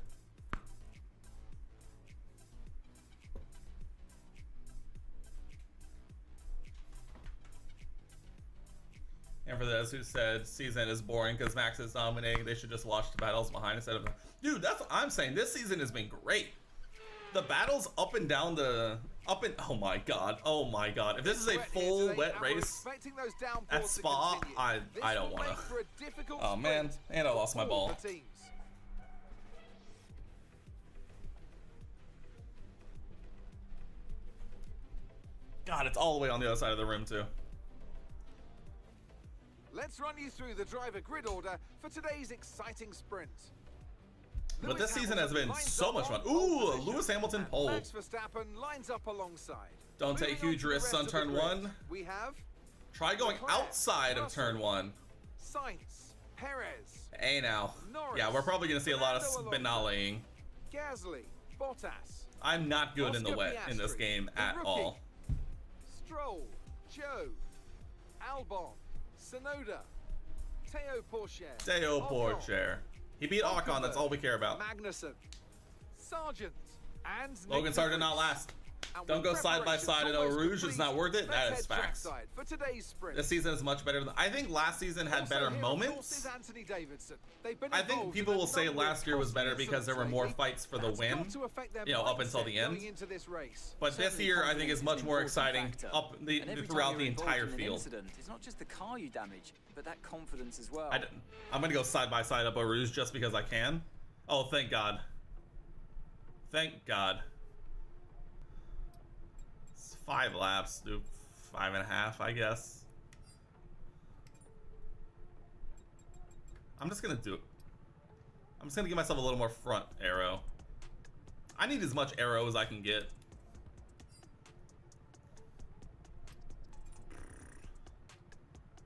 A: And for those who said season is boring because Max is dominating, they should just watch the battles behind instead of... Dude, that's what I'm saying. This season has been great. The battles up and down the... Oh my god. Oh my god. If this is a full wet race at Spa, I don't want to. Oh man. And I lost my ball. God, it's all the way on the other side of the room too.
D: Let's run you through the driver grid order for today's exciting sprint.
A: But this season has been so much fun. Ooh, Lewis Hamilton pole.
D: Max Verstappen lines up alongside.
A: Don't take huge risks on turn 1.
D: We have
A: try going outside of turn 1.
D: Sainz, Perez.
A: Hey now.
D: Norris,
A: yeah, we're probably gonna see a lot of spinaling.
D: Gasly, Bottas.
A: I'm not good in the wet in this game at all.
D: Stroll, Joe, Albon, Tsunoda, Teo Pourchaire.
A: Teo Pourchaire. He beat Ocon, that's all we care about.
D: Magnussen, Sargent, and
A: Logan Sargent not last. Don't go side by side in Eau Rouge, it's not worth it. That is facts.
D: For today's sprint.
A: This season is much better than I think last season had better moments. I think people will say last year was better because there were more fights for the win, you know, up until the end. But this year I think is much more exciting throughout the entire field.
E: It's not just the car you damage, but that confidence as well.
A: I'm gonna go side by side up Eau Rouge just because I can. Oh, thank God. Thank God. 5 laps, do 5.5, I guess. I'm just gonna give myself a little more front aero. I need as much aero as I can get.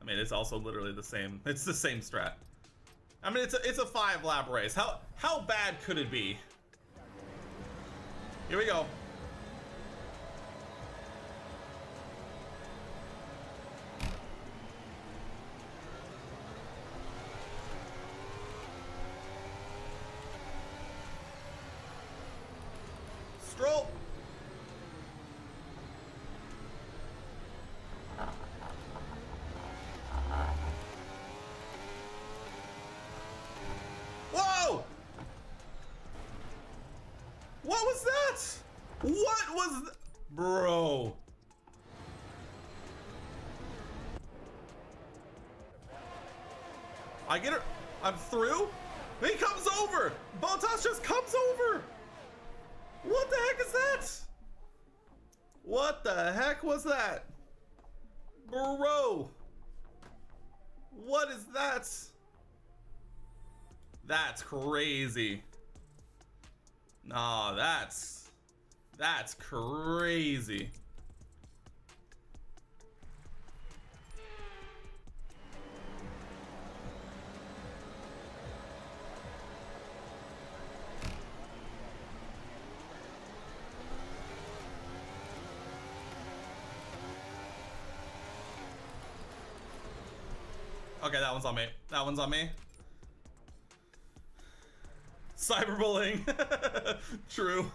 A: I mean, it's also literally the same. It's the same strat. I mean, it's a 5 lap race. How bad could it be? Here we go. Stroll. Whoa! What was that? What was bro? I get it. I'm through. He comes over. Bottas just comes over. What the heck is that? What the heck was that? Bro. What is that? That's crazy. Nah, that's crazy. Okay, that one's on me. That one's on me. Cyberbullying. True.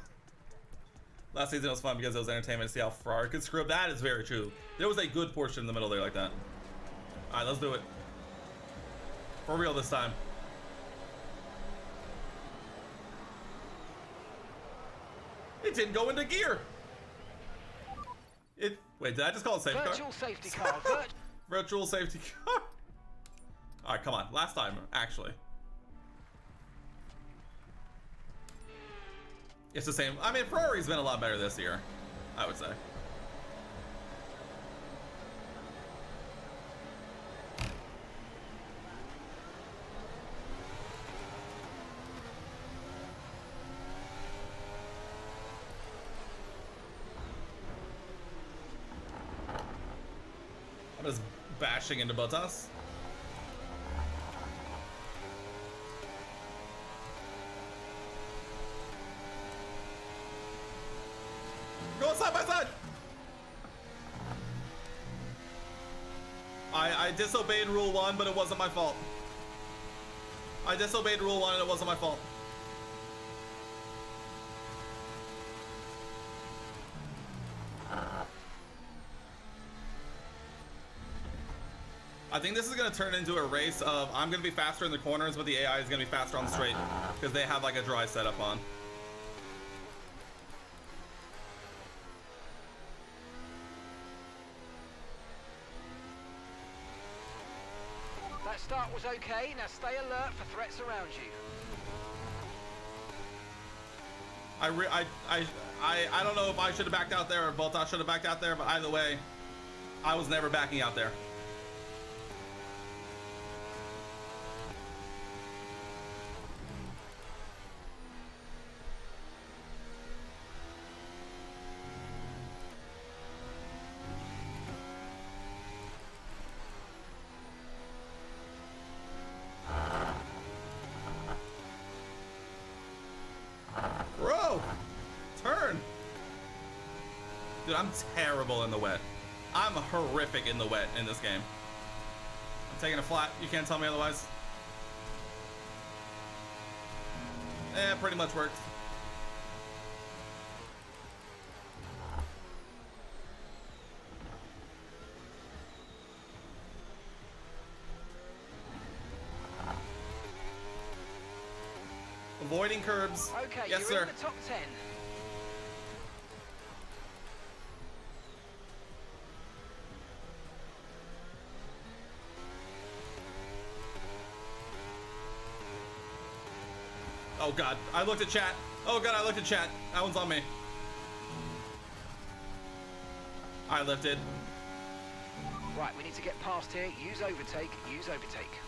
A: Last season was fun because it was entertainment to see how Ferrari could screw up. That is very true. There was a good portion in the middle there like that. Alright, let's do it. For real this time. It didn't go into gear. Wait, did I just call it safety car?
C: Virtual safety car.
A: Virtual safety car. Alright, come on. Last time, actually. It's the same. I mean, Ferrari's been a lot better this year, I would say. I'm just bashing into Bottas. Go side by side. I disobeyed rule 1, but it wasn't my fault. I disobeyed rule 1 and it wasn't my fault. I think this is going to turn into a race of I'm going to be faster in the corners, but the AI is going to be faster on the straight because they have like a dry setup on.
C: That start was okay. Now stay alert for threats around you.
A: I don't know if I should have backed out there or Bottas should have backed out there, but either way, I was never backing out there. Bro, turn. Dude, I'm terrible in the wet. I'm horrific in the wet in this game. I'm taking a flat. You can't tell me otherwise. Pretty much worked. Avoiding curbs.
C: Okay,
A: yes,
C: you're
A: sir.
C: in the top 10.
A: Oh god, I looked at chat. Oh god, I looked at chat. That one's on me. I lifted.
C: Right, we need to get past here. Use overtake. Use overtake.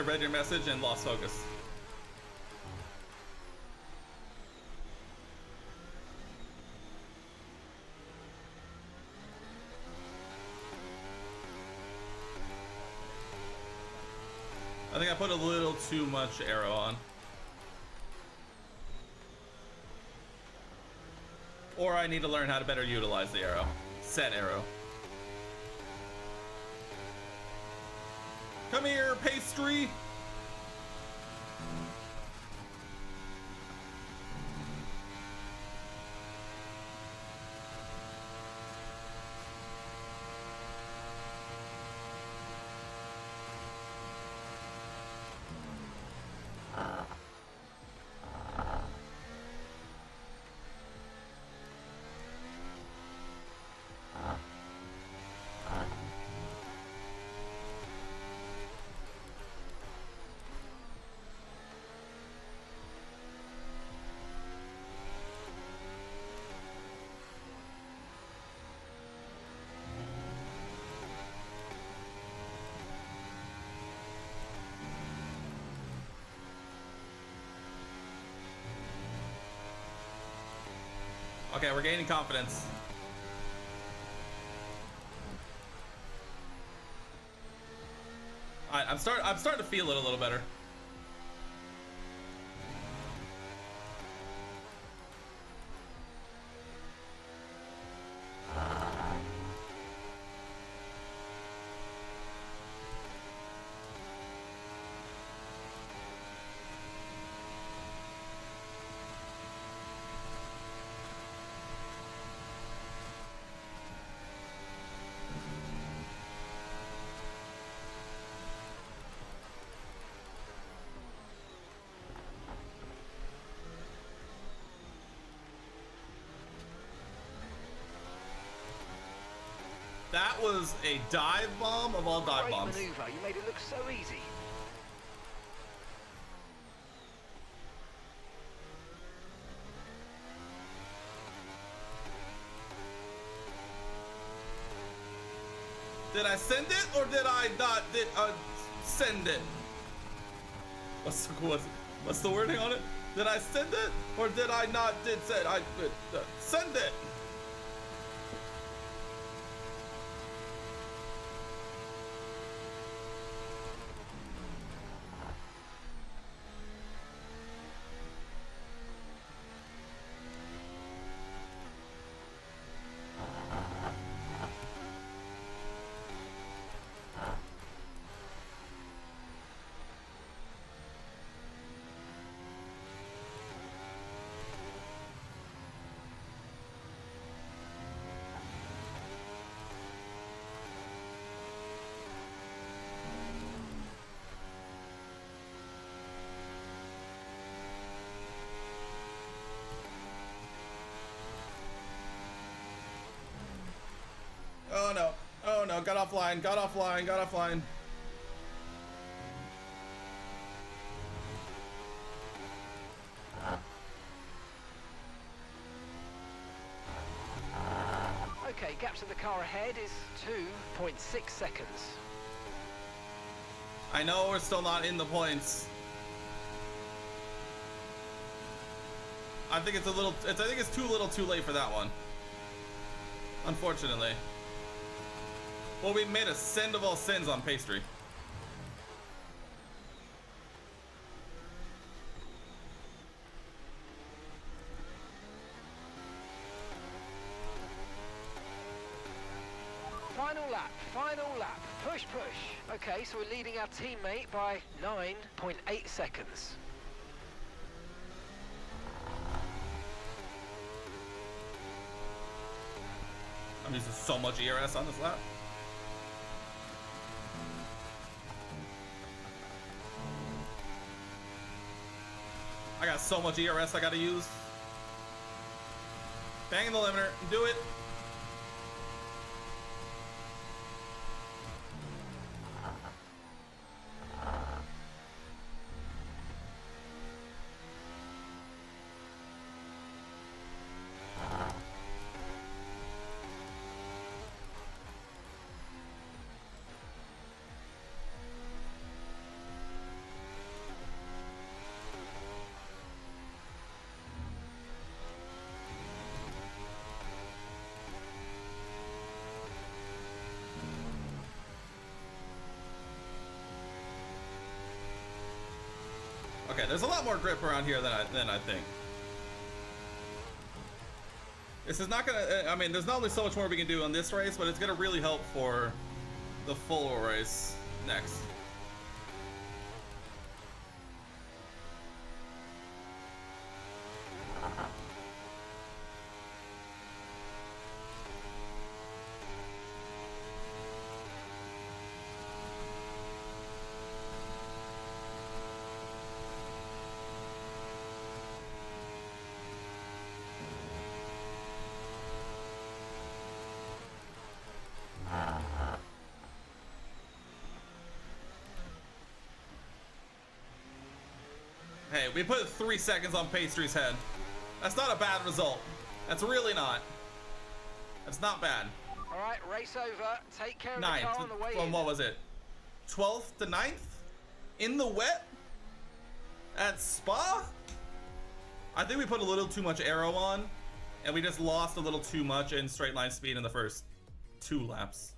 A: I read your message and lost focus. I think I put a little too much arrow on. Or I need to learn how to better utilize the arrow. Set arrow. Come here, pastry! Okay, we're gaining confidence. All right, I'm starting to feel it a little better. That was a dive bomb of all dive bombs.
C: Great maneuver. You made it look so easy.
A: Did I send it or did I not send it? What's the wording on it? Did I send it or did I not send it? Oh no, oh no, got offline.
C: Okay, gap to the car ahead is 2.6 seconds.
A: I know we're still not in the points. I think it's too little too late for that one. Unfortunately. Well, we made a send of all sins on pastry.
C: Final lap. Push. Okay, so we're leading our teammate by 9.8 seconds.
A: I'm using so much ERS on this lap. I got so much ERS I gotta use. Banging the limiter. Do it. Okay, there's a lot more grip around here than I think. This is not gonna, I mean, there's not only so much more we can do on this race, but it's gonna really help for the full race next. Hey, we put 3 seconds on Pastry's head. That's not a bad result. That's really not. That's not bad.
C: All right, race over. Take care of the
A: Ninth.
C: car on the way
A: From
C: in.
A: what was it? 12th to 9th? In the wet? At Spa? I think we put a little too much aero on, and we just lost a little too much in straight line speed in the first 2 laps.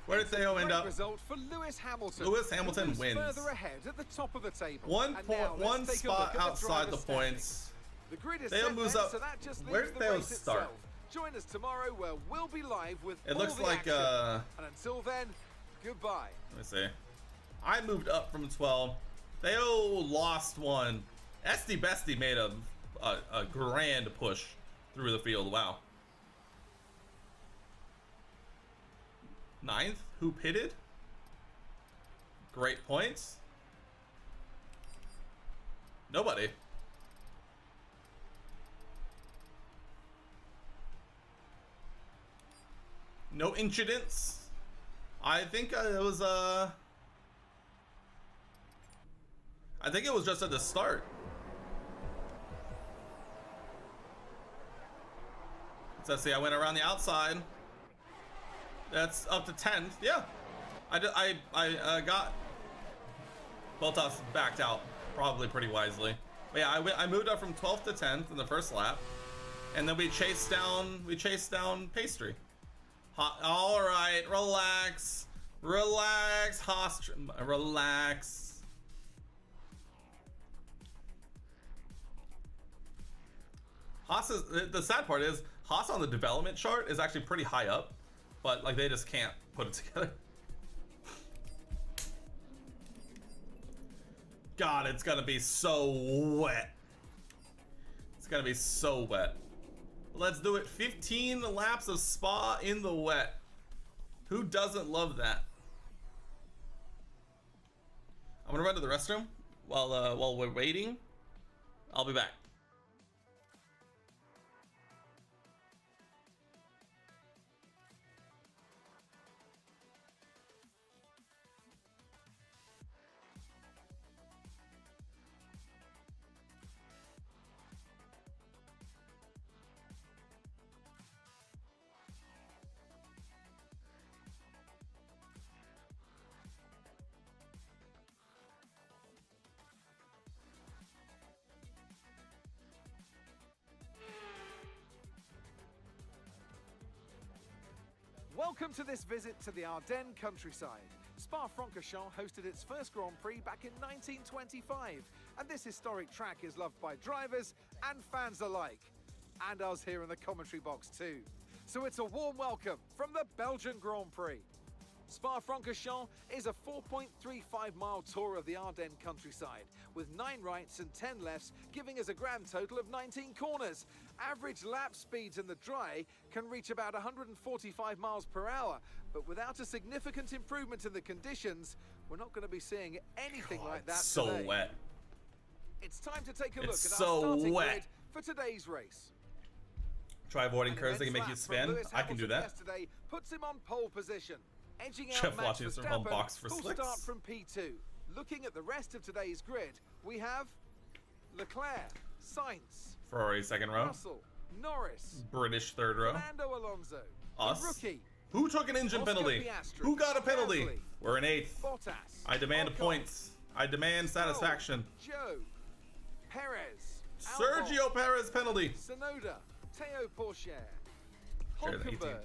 A: Where did Theo end up?
D: Result for Lewis Hamilton.
A: Lewis Hamilton wins.
D: Further ahead at the top of the table.
A: One spot outside the points.
D: The grid is
A: Theo
D: set
A: moves
D: then,
A: up.
D: so that just
A: Where
D: leaves
A: did
D: the
A: Theo
D: race
A: start?
D: itself. Join us tomorrow where we'll be live with
A: It
D: all
A: looks
D: the
A: like
D: action. And until then, goodbye.
A: let me see. I moved up from 12. Theo lost one. Esty Bestie made a grand push through the field. Wow. 9th? Who pitted? Great points. Nobody. No incidents. I think it was I think it was just at the start. So let's see, I went around the outside. That's up to 10th. Yeah. I got Bottas backed out probably pretty wisely. But yeah, I moved up from 12th to 10th in the first lap. And then we chased down Pastry. All right, relax. Relax, Haas, relax. Haas is, the sad part is Haas on the development chart is actually pretty high up, but like they just can't put it together. God, it's gonna be so wet. It's gonna be so wet. Let's do it. 15 laps of Spa in the wet. Who doesn't love that? I'm gonna run to the restroom while we're waiting. I'll be back.
D: Welcome to this visit to the Ardennes countryside. Spa-Francorchamps hosted its first Grand Prix back in 1925, and this historic track is loved by drivers and fans alike, and us here in the commentary box too. So it's a warm welcome from the Belgian Grand Prix. Spa-Francorchamps is a 4.35-mile tour of the Ardennes countryside, with 9 rights and 10 lefts, giving us a grand total of 19 corners. Average lap speeds in the dry can reach about 145 miles per hour, but without a significant improvement in the conditions, we're not going to be seeing anything like that
A: so
D: today.
A: wet.
D: It's time to take a look
A: It's
D: at
A: so
D: our starting
A: wet.
D: grid for today's race.
A: Try avoiding
D: An
A: curves that can
D: immense
A: make you
D: lap from
A: spin.
D: Lewis
A: I can do
D: Hamilton
A: that.
D: Yesterday puts him on pole position. Edging out
A: Jeff
D: Max
A: watching this from home
D: Verstappen,
A: box for
D: who'll
A: slicks.
D: start from P2. Looking at the rest of today's grid, we have Leclerc, Sainz,
A: Ferrari second row.
D: Russell, Norris,
A: British third row.
D: Fernando Alonso,
A: Us.
D: the rookie,
A: Who took an engine
D: Oscar
A: penalty?
D: Piastri,
A: Who got a penalty?
D: Gasly,
A: We're in 8th.
D: Bottas.
A: I demand
D: Ocon,
A: points. I demand satisfaction.
D: Joe, Perez,
A: Sergio Perez penalty.
D: Sonoda, Teo Pourchaire,
A: Sure, the
D: Hulkenberg,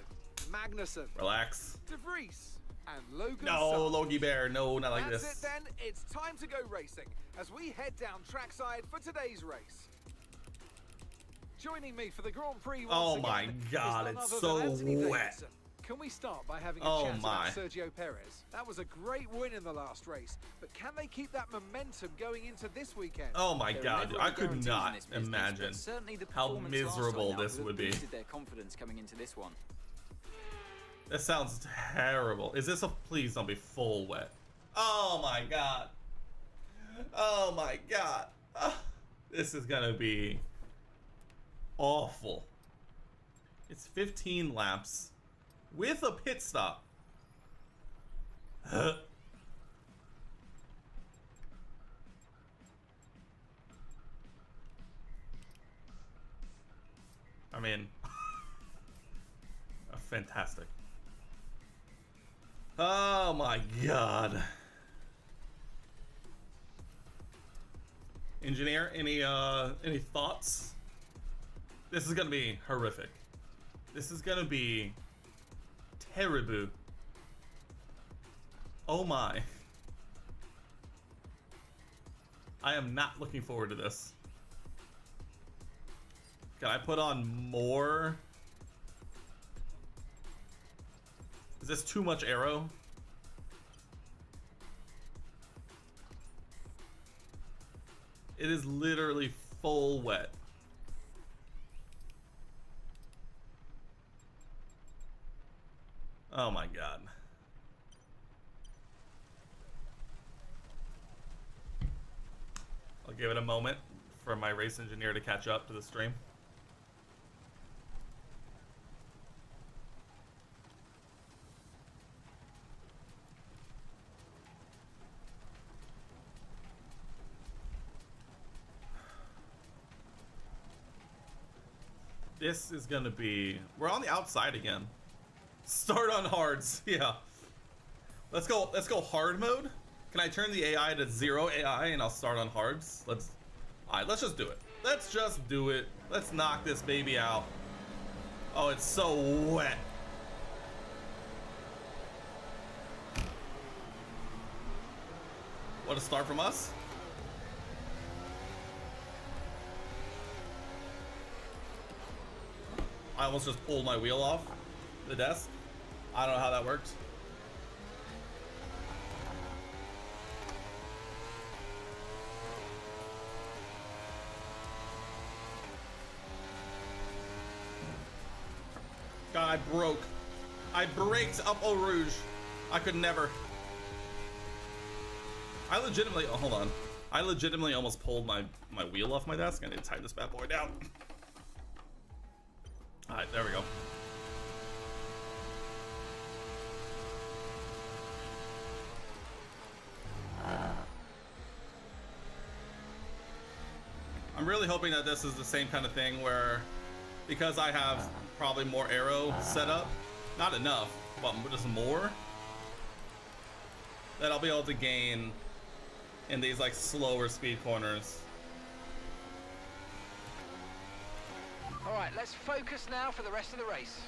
D: Magnussen,
A: Relax.
D: De Vries, and Logan
A: No,
D: Sargent.
A: Logie Bear. No, not like
D: That's
A: this.
D: it then. It's time to go racing as we head down trackside for today's race. Joining me for the Grand Prix once
A: Oh
D: again
A: my
D: is
A: God,
D: none
A: it's
D: other
A: so
D: than Anthony
A: wet.
D: Davidson. Can we start by having a
A: Oh
D: chat
A: my.
D: about Sergio Perez? That was a great win in the last race, but can they keep that momentum going into this weekend?
A: Oh my
E: There are
A: God,
E: never
A: I
E: any
A: could
E: guarantees in
A: not
E: this business,
A: imagine
E: but certainly the
A: how
E: performance last time
A: miserable
E: now
A: this
E: will have
A: would be.
E: boosted their confidence coming into this one.
A: This sounds terrible. Is this a... Please don't be full wet. Oh my God. Oh my God. This is gonna be awful. It's 15 laps with a pit stop. I mean, fantastic. Oh my God. Engineer, any thoughts? This is gonna be horrific. This is gonna be terrible. Oh my. I am not looking forward to this. Can I put on more? Is this too much aero? It is literally full wet. Oh my God. I'll give it a moment for my race engineer to catch up to the stream. This is gonna be... We're on the outside again. Start on hards, yeah. Let's go hard mode. Can I turn the AI to 0 AI and I'll start on hards? Alright, let's just do it. Let's just do it. Let's knock this baby out. Oh, it's so wet. What a start from us. I almost just pulled my wheel off the desk. I don't know how that worked. God, I broke. I braked up Eau Rouge. I could never. I legitimately, oh, hold on. I legitimately almost pulled my wheel off my desk. I need to tie this bad boy down. All right, there we go. I'm really hoping that this is the same kind of thing where, because I have probably more aero set up, not enough, but just more, that I'll be able to gain in these like slower speed corners.
C: All right, let's focus now for the rest of the race.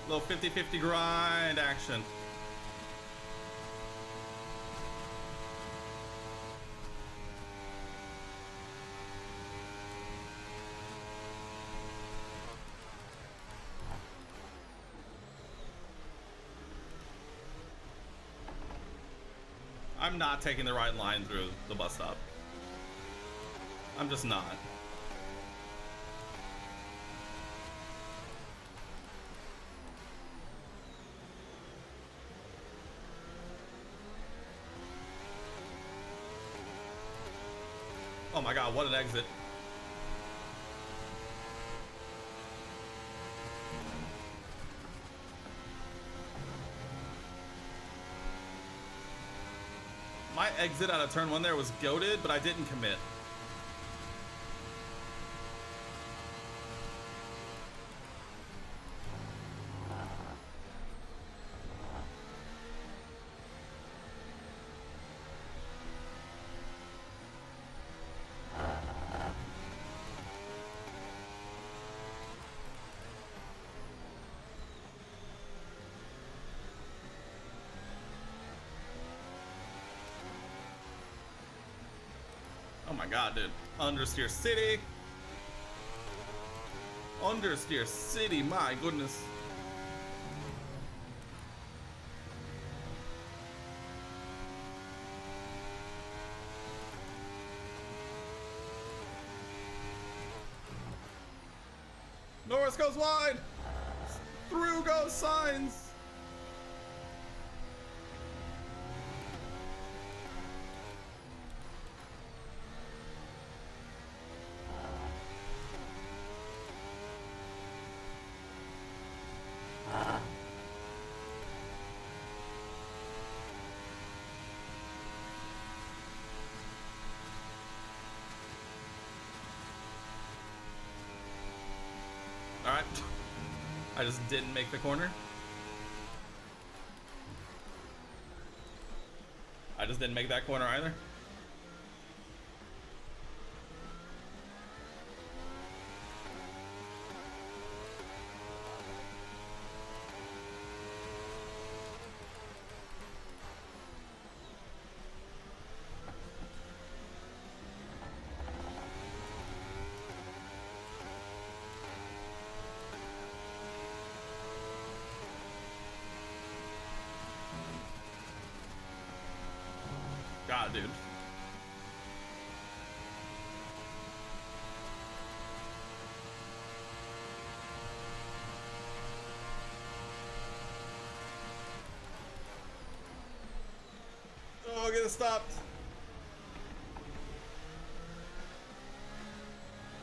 A: Little 50-50 grind action. I'm not taking the right line through the bus stop. I'm just not. my god, what an exit. My exit out of turn 1 there was goated, but I didn't commit. Oh my god, dude. Understeer City. Understeer City, my goodness. Norris goes wide. Through goes Signs. Alright. I just didn't make the corner. I just didn't make that corner either. God, dude. Oh, get it stopped.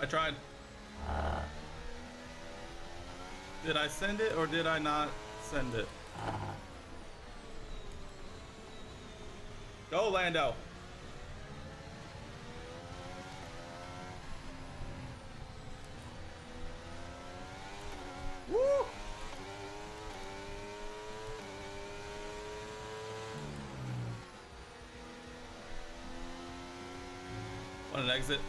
A: I tried. Did I send it or did I not send it? Go, Lando. Woo! What an exit.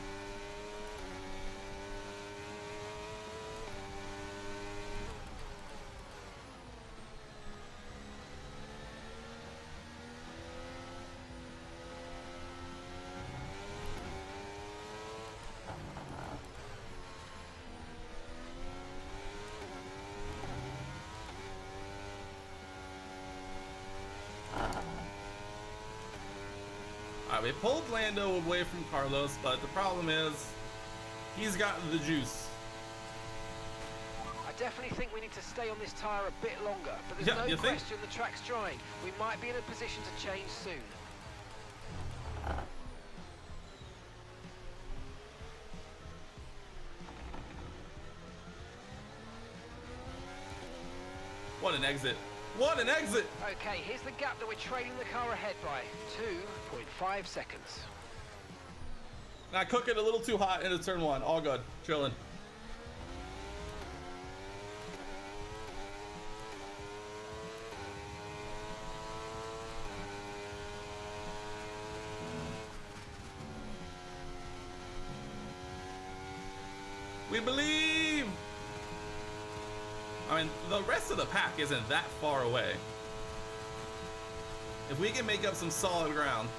A: We pulled Lando away from Carlos, but the problem is he's got the juice.
C: I definitely think we need to stay on this tyre a bit longer, but there's
A: Yeah,
C: no
A: you think?
C: question the track's dry. We might be in a position to change soon.
A: What an exit. What an exit!
C: Okay, here's the gap that we're trailing the car ahead by. 2.5 seconds.
A: I cook it a little too hot into turn 1. All good. Chilling. We believe! I mean, the rest of the pack isn't that far away. If we can make up some solid ground.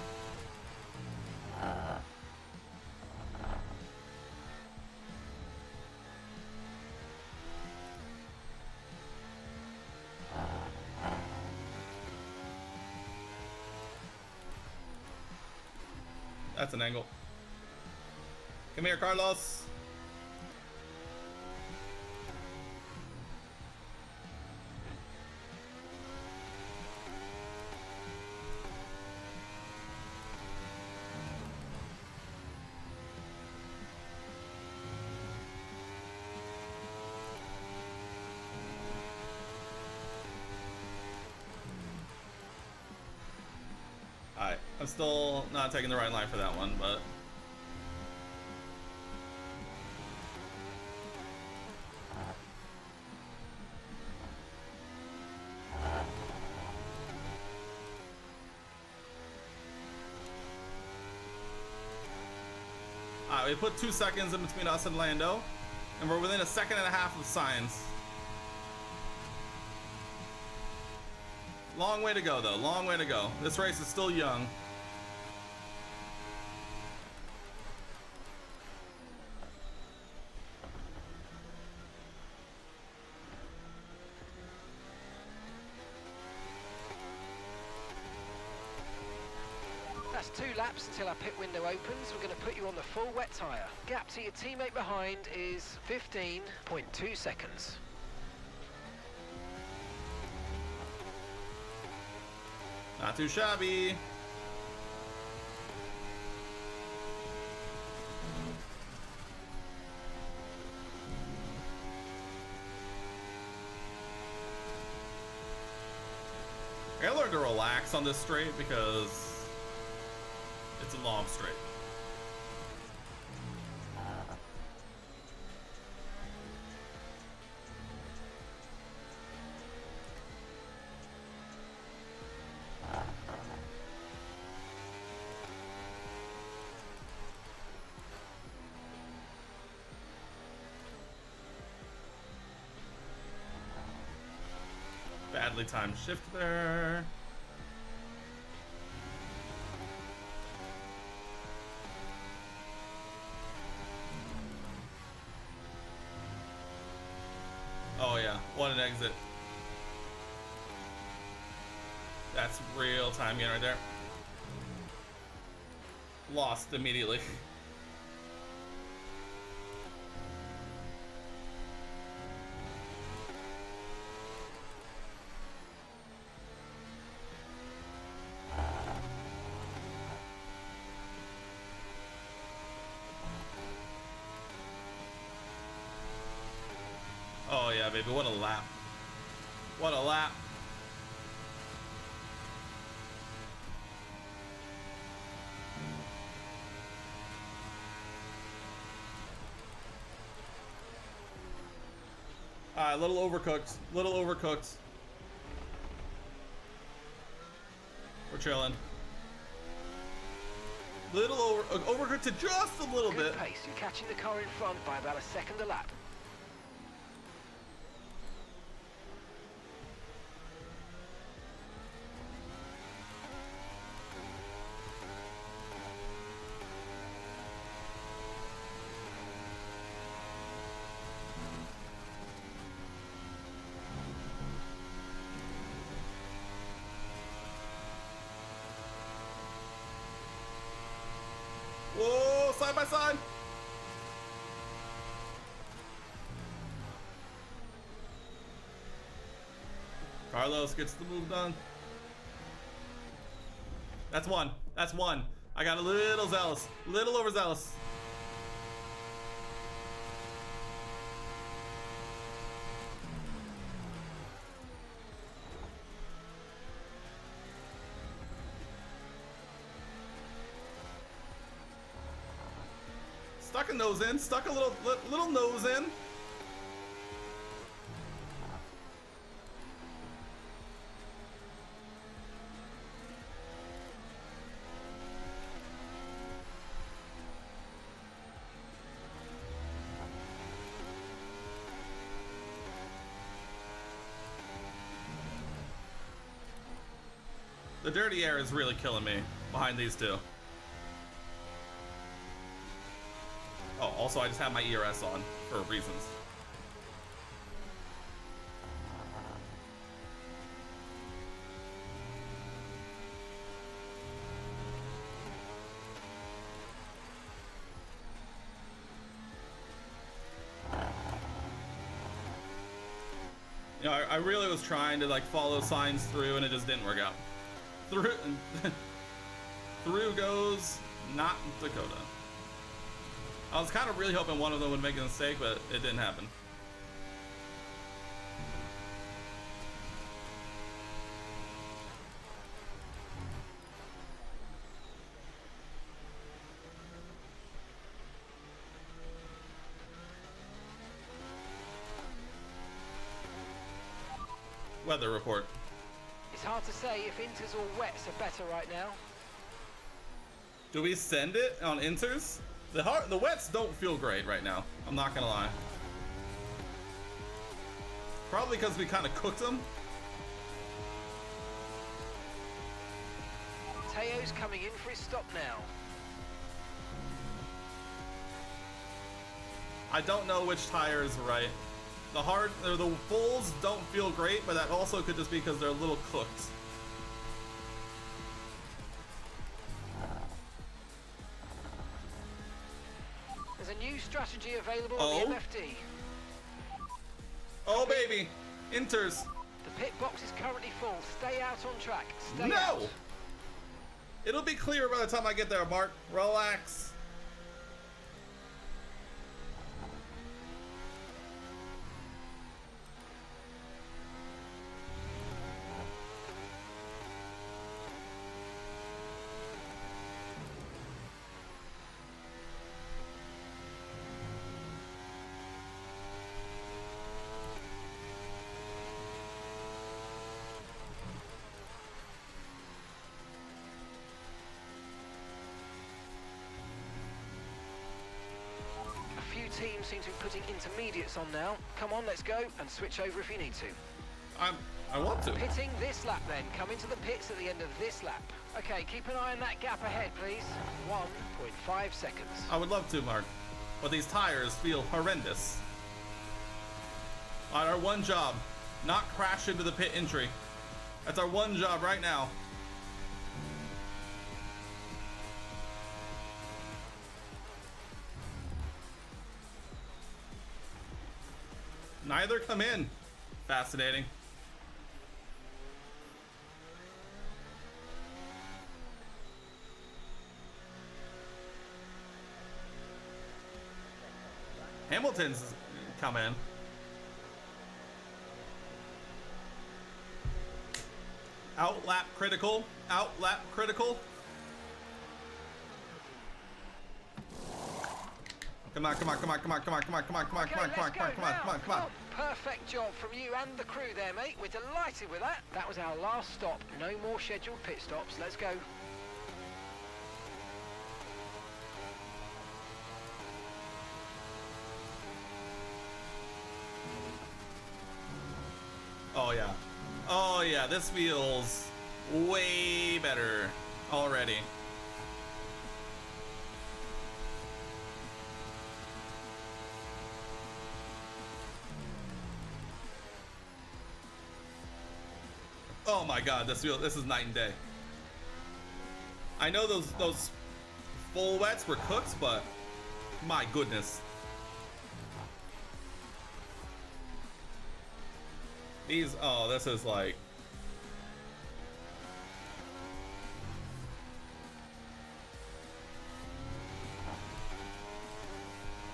A: That's an angle. Come here, Carlos. I'm still not taking the right line for that one, but we put 2 seconds in between us and Lando, and we're within a second and a half of Sainz. Long way to go, though. Long way to go. This race is still young.
C: That's 2 laps until our pit window opens. We're going to put you on the full wet tyre. Gap to your teammate behind is 15.2 seconds.
A: Not too shabby. I gotta learn to relax on this straight because it's a long straight. Badly timed shift there. Oh yeah, what an exit. That's real timing right there. Lost immediately. Oh yeah, baby, what a lap. What a lap. Alright, little overcooked. Little overcooked. We're chilling. Little overcooked to just a little bit.
C: Good pace. You're catching the car in front by about a second a lap.
A: Whoa, side by side. Carlos gets the move done. That's one. That's one. I got a little zealous. Little overzealous. Stuck a nose in. Stuck a little nose in. The dirty air is really killing me behind these two. Oh, also I just have my ERS on for reasons. You know, I really was trying to like follow signs through and it just didn't work out. Through goes not Dakota. I was kind of really hoping one of them would make a mistake, but it didn't happen. weather report.
C: It's hard to say if inters or wets are better right now.
A: Do we send it on inters? The wets don't feel great right now. I'm not gonna lie. Probably because we kind of cooked them.
C: Teo's coming in for his stop now.
A: I don't know which tire is right. The fulls don't feel great, but that also could just be because they're a little cooked.
C: There's a new strategy available
A: Oh?
C: on the MFD.
A: Oh baby, inters.
C: The pit box is currently full. Stay out on track. Stay
A: No!
C: out.
A: It'll be clear by the time I get there, Mark. Relax.
C: Teams seem to be putting intermediates on now. Come on, let's go and switch over if you need to.
A: I want to.
C: Pitting this lap then. Come into the pits at the end of this lap. Okay, keep an eye on that gap ahead, please. 1.5 seconds.
A: I would love to, Mark. But these tires feel horrendous. Our one job, not crash into the pit entry. That's our one job right now. Neither come in. Fascinating. Hamilton's come in. Outlap critical. Outlap critical. Come on, come on, come on, come on, come on, come on, come on, come on, come on, come on, come on, come on, come on, come on.
C: Perfect job from you and the crew there, mate. We're delighted with that. That was our last stop. No more scheduled pit stops. Let's go.
A: Oh yeah. Oh yeah, this feels way better already. Oh my god, this is night and day. I know those full wets were cooked, but my goodness. These, oh, this is like...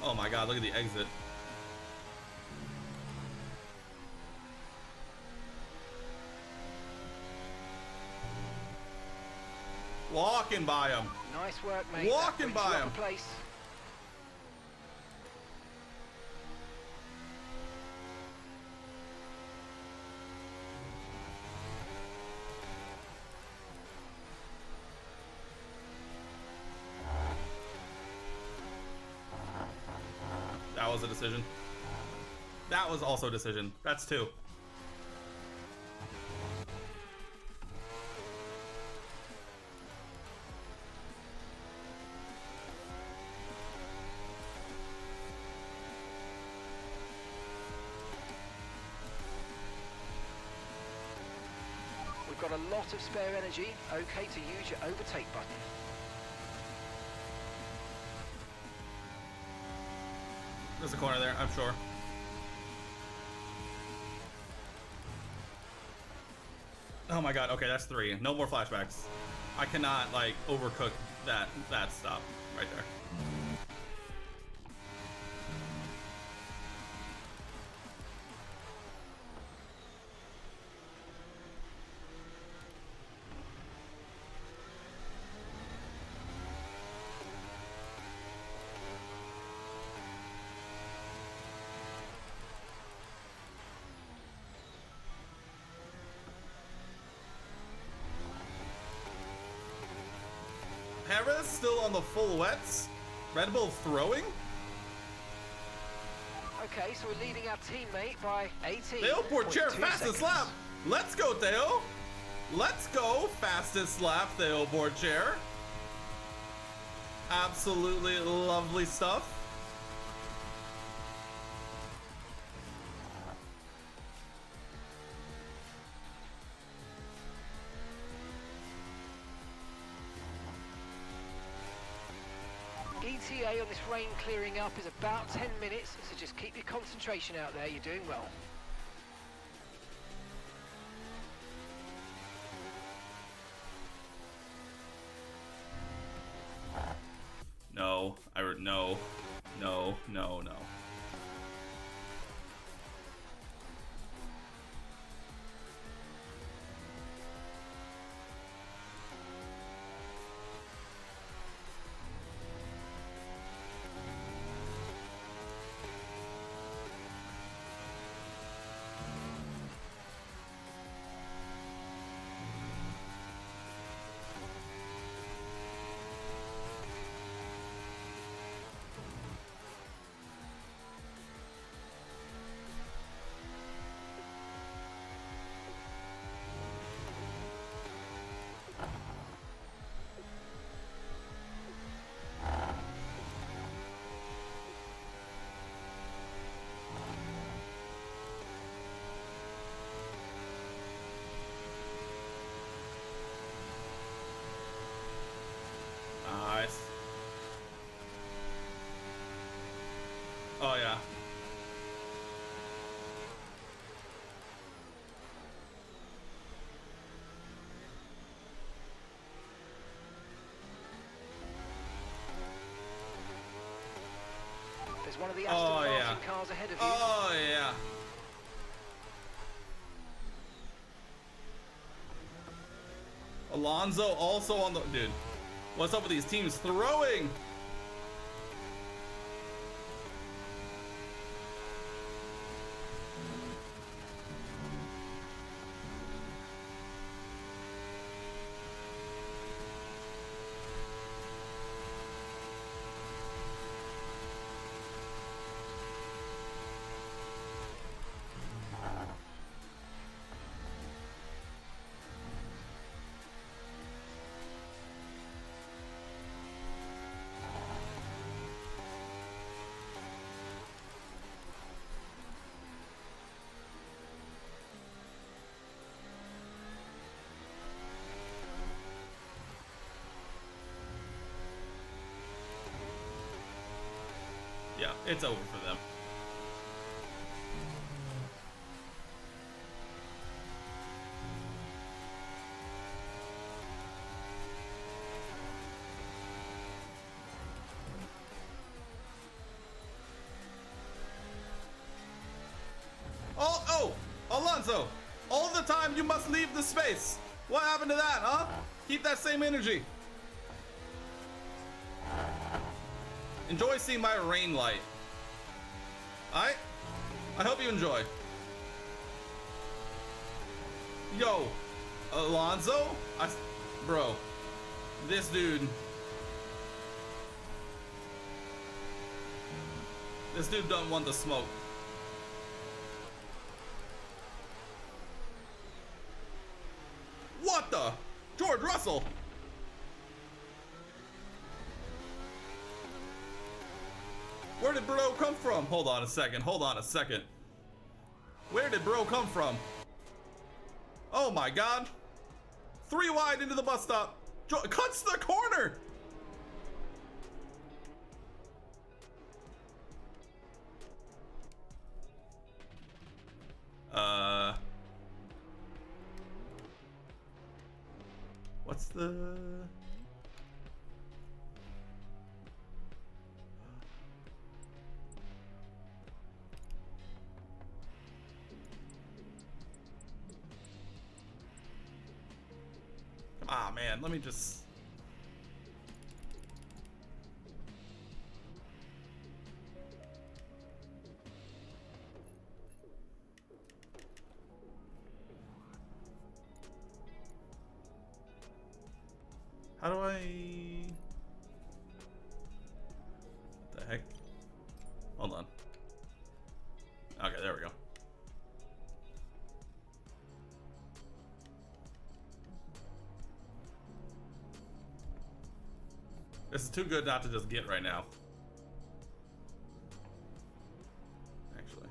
A: Oh my god, look at the exit. Walking by him.
C: Nice work, mate.
A: Walking by him.
C: Place.
A: That was a decision. That was also a decision. That's two.
C: We've got a lot of spare energy. Okay to use your overtake button.
A: There's a corner there, I'm sure. Oh my god, okay, that's three. No more flashbacks. I cannot, like, overcook that stop right there. Perez still on the full wets. Red Bull throwing.
C: Okay, so we're leading our teammate by 18.
A: Theo Porcher, fastest lap. Let's go, Theo. Let's go, fastest lap, Theo Porcher. Absolutely lovely stuff.
C: ETA on this rain clearing up is about 10 minutes, so just keep your concentration out there. You're doing well.
A: No, no, no, no, no. Nice. Oh yeah.
C: There's one of the Aston Martin
A: yeah.
C: cars ahead of you.
A: Oh yeah. Alonso also on the dude. What's up with these teams throwing? Yeah, it's over for them. Oh, Alonso, all the time you must leave the space. What happened to that, huh? Keep that same energy. Enjoy seeing my rain light. I hope you enjoy. Yo, Alonso? Bro, this dude. This dude don't want the smoke. What the? George Russell! Where did bro come from? Hold on a second. Hold on a second. Where did bro come from? Oh my god. 3 wide into the bus stop. Cuts the corner. What's the... Ah, man, let me just... How do I... This is too good not to just get right now. Actually.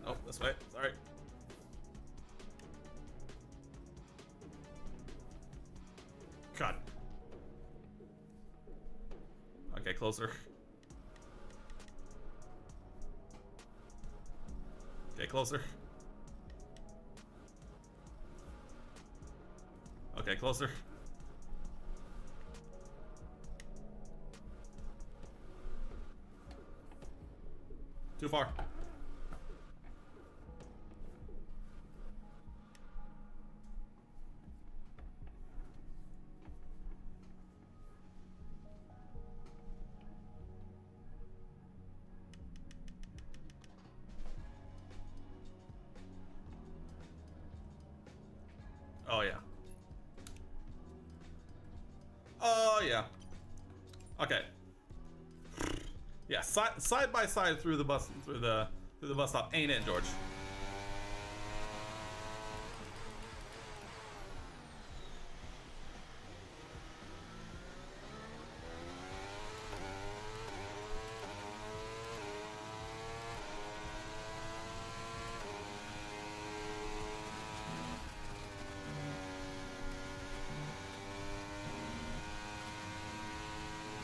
A: Oh, this way. Sorry. God. Okay, closer. Okay, closer. Okay, closer. Too far. Oh yeah. Oh yeah. Okay. Yeah, side by side through the bus stop, ain't it, George?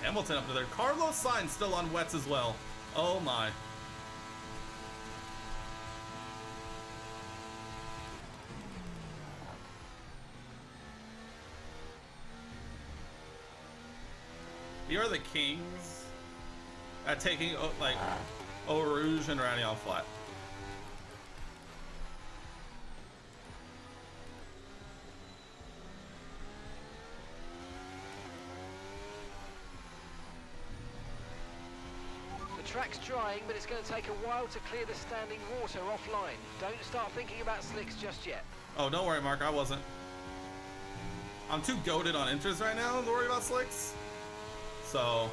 A: Hamilton up to there. Carlos Sainz still on wets as well. Oh my. Here are the kings at taking like Eau Rouge and Radion flat.
C: The track's drying, but it's going to take a while to clear the standing water offline. Don't start thinking about slicks just yet.
A: Oh, don't worry, Mark. I wasn't. I'm too goated on interest right now to worry about slicks. So.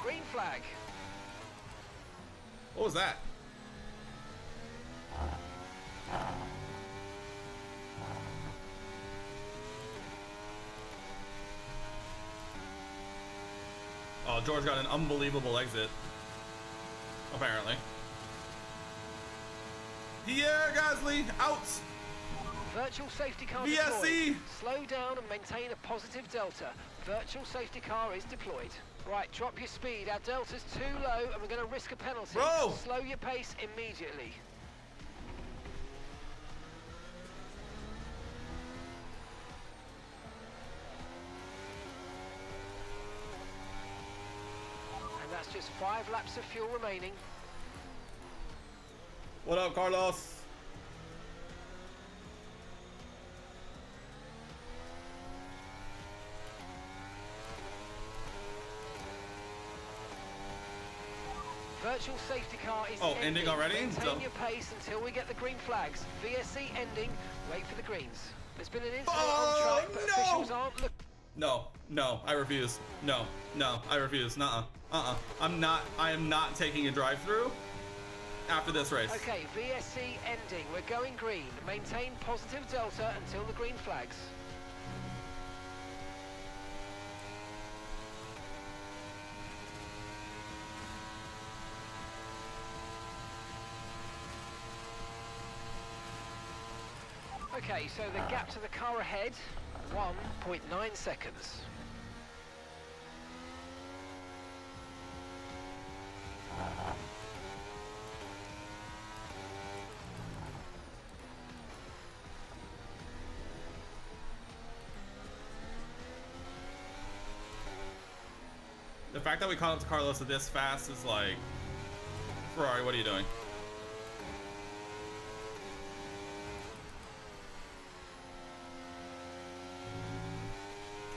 C: Green flag.
A: What was that? Oh, George got an unbelievable exit. Apparently. Pierre Gasly out.
C: Virtual safety car
A: VSC.
C: deployed. Slow down and maintain a positive delta. Virtual safety car is deployed. Right, drop your speed. Our delta's too low and we're going to risk a penalty.
A: Bro.
C: Slow your pace immediately. And that's just 5 laps of fuel remaining.
A: What up, Carlos?
C: Virtual safety car is
A: ending already?
C: Maintain your pace until we get the green flags. VSC ending. Wait for the greens. There's been an incident on track, but officials aren't looking.
A: No, I refuse. No, I refuse. I am not taking a drive-through after this race.
C: Okay, VSC ending. We're going green. Maintain positive delta until the green flags. Okay, so the gap to the car ahead, 1.9 seconds.
A: The fact that we caught up to Carlos this fast is like, Ferrari, what are you doing?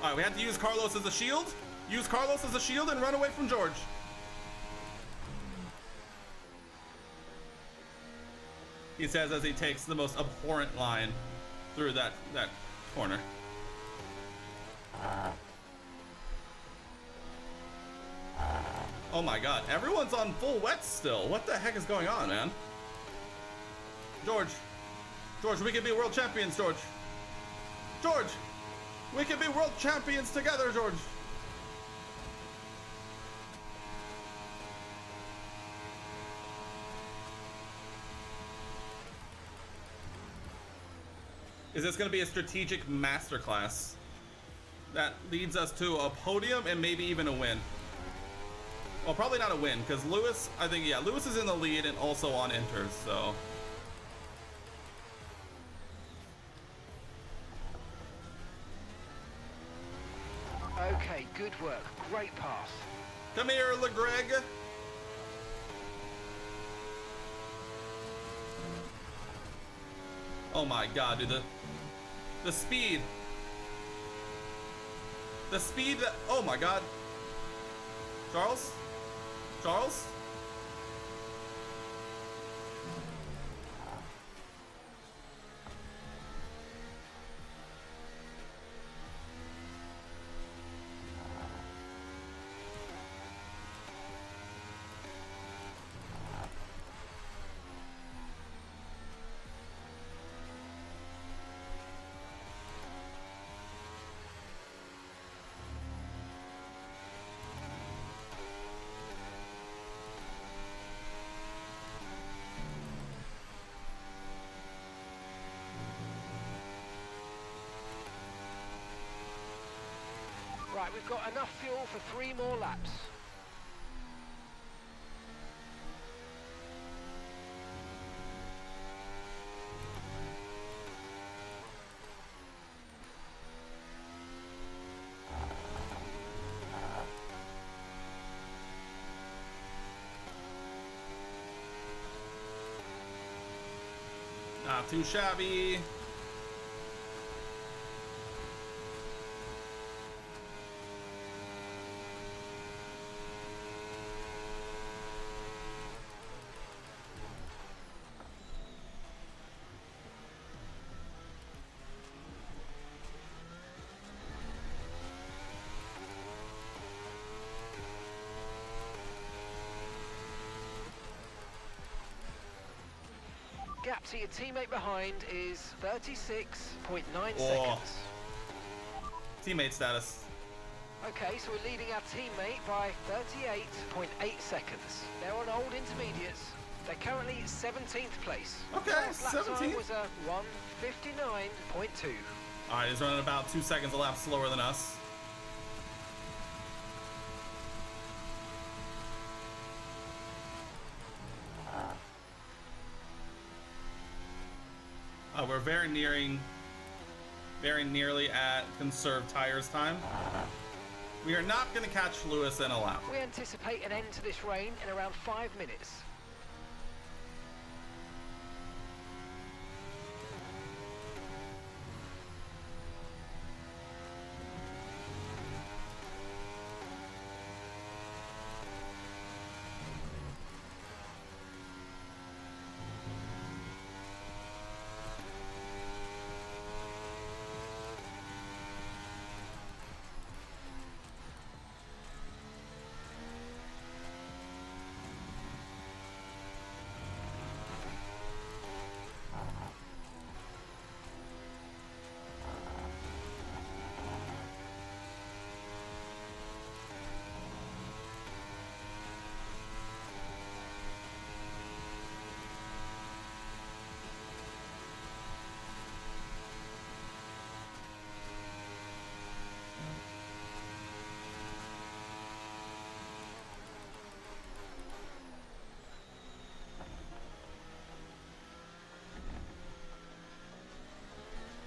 A: Alright, we have to use Carlos as a shield. Use Carlos as a shield and run away from George. He says as he takes the most abhorrent line through that corner. Oh my god, everyone's on full wet still. What the heck is going on, man? George, we can be world champions, George. George, we can be world champions together, George. Is this going to be a strategic masterclass that leads us to a podium and maybe even a win? Well, probably not a win, because Lewis, I think, yeah, Lewis is in the lead and also on inters, so.
C: Okay, good work. Great pass.
A: Come here, LeGreg. Oh my god, dude, the speed. The speed that, oh my god. Charles? Charles?
C: Right, we've got enough fuel for 3 more laps.
A: Not too shabby.
C: Gap to your teammate behind is 36.9 seconds.
A: Teammate status.
C: Okay, so we're leading our teammate by 38.8 seconds. They're on old intermediates. They're currently 17th place.
A: Okay,
C: Last lap
A: 17th.
C: time was a 1:59.2.
A: Alright, he's running about 2 seconds a lap slower than us. We're very nearly at conserved tires time. We are not going to catch Lewis in a lap.
C: We anticipate an end to this rain in around 5 minutes.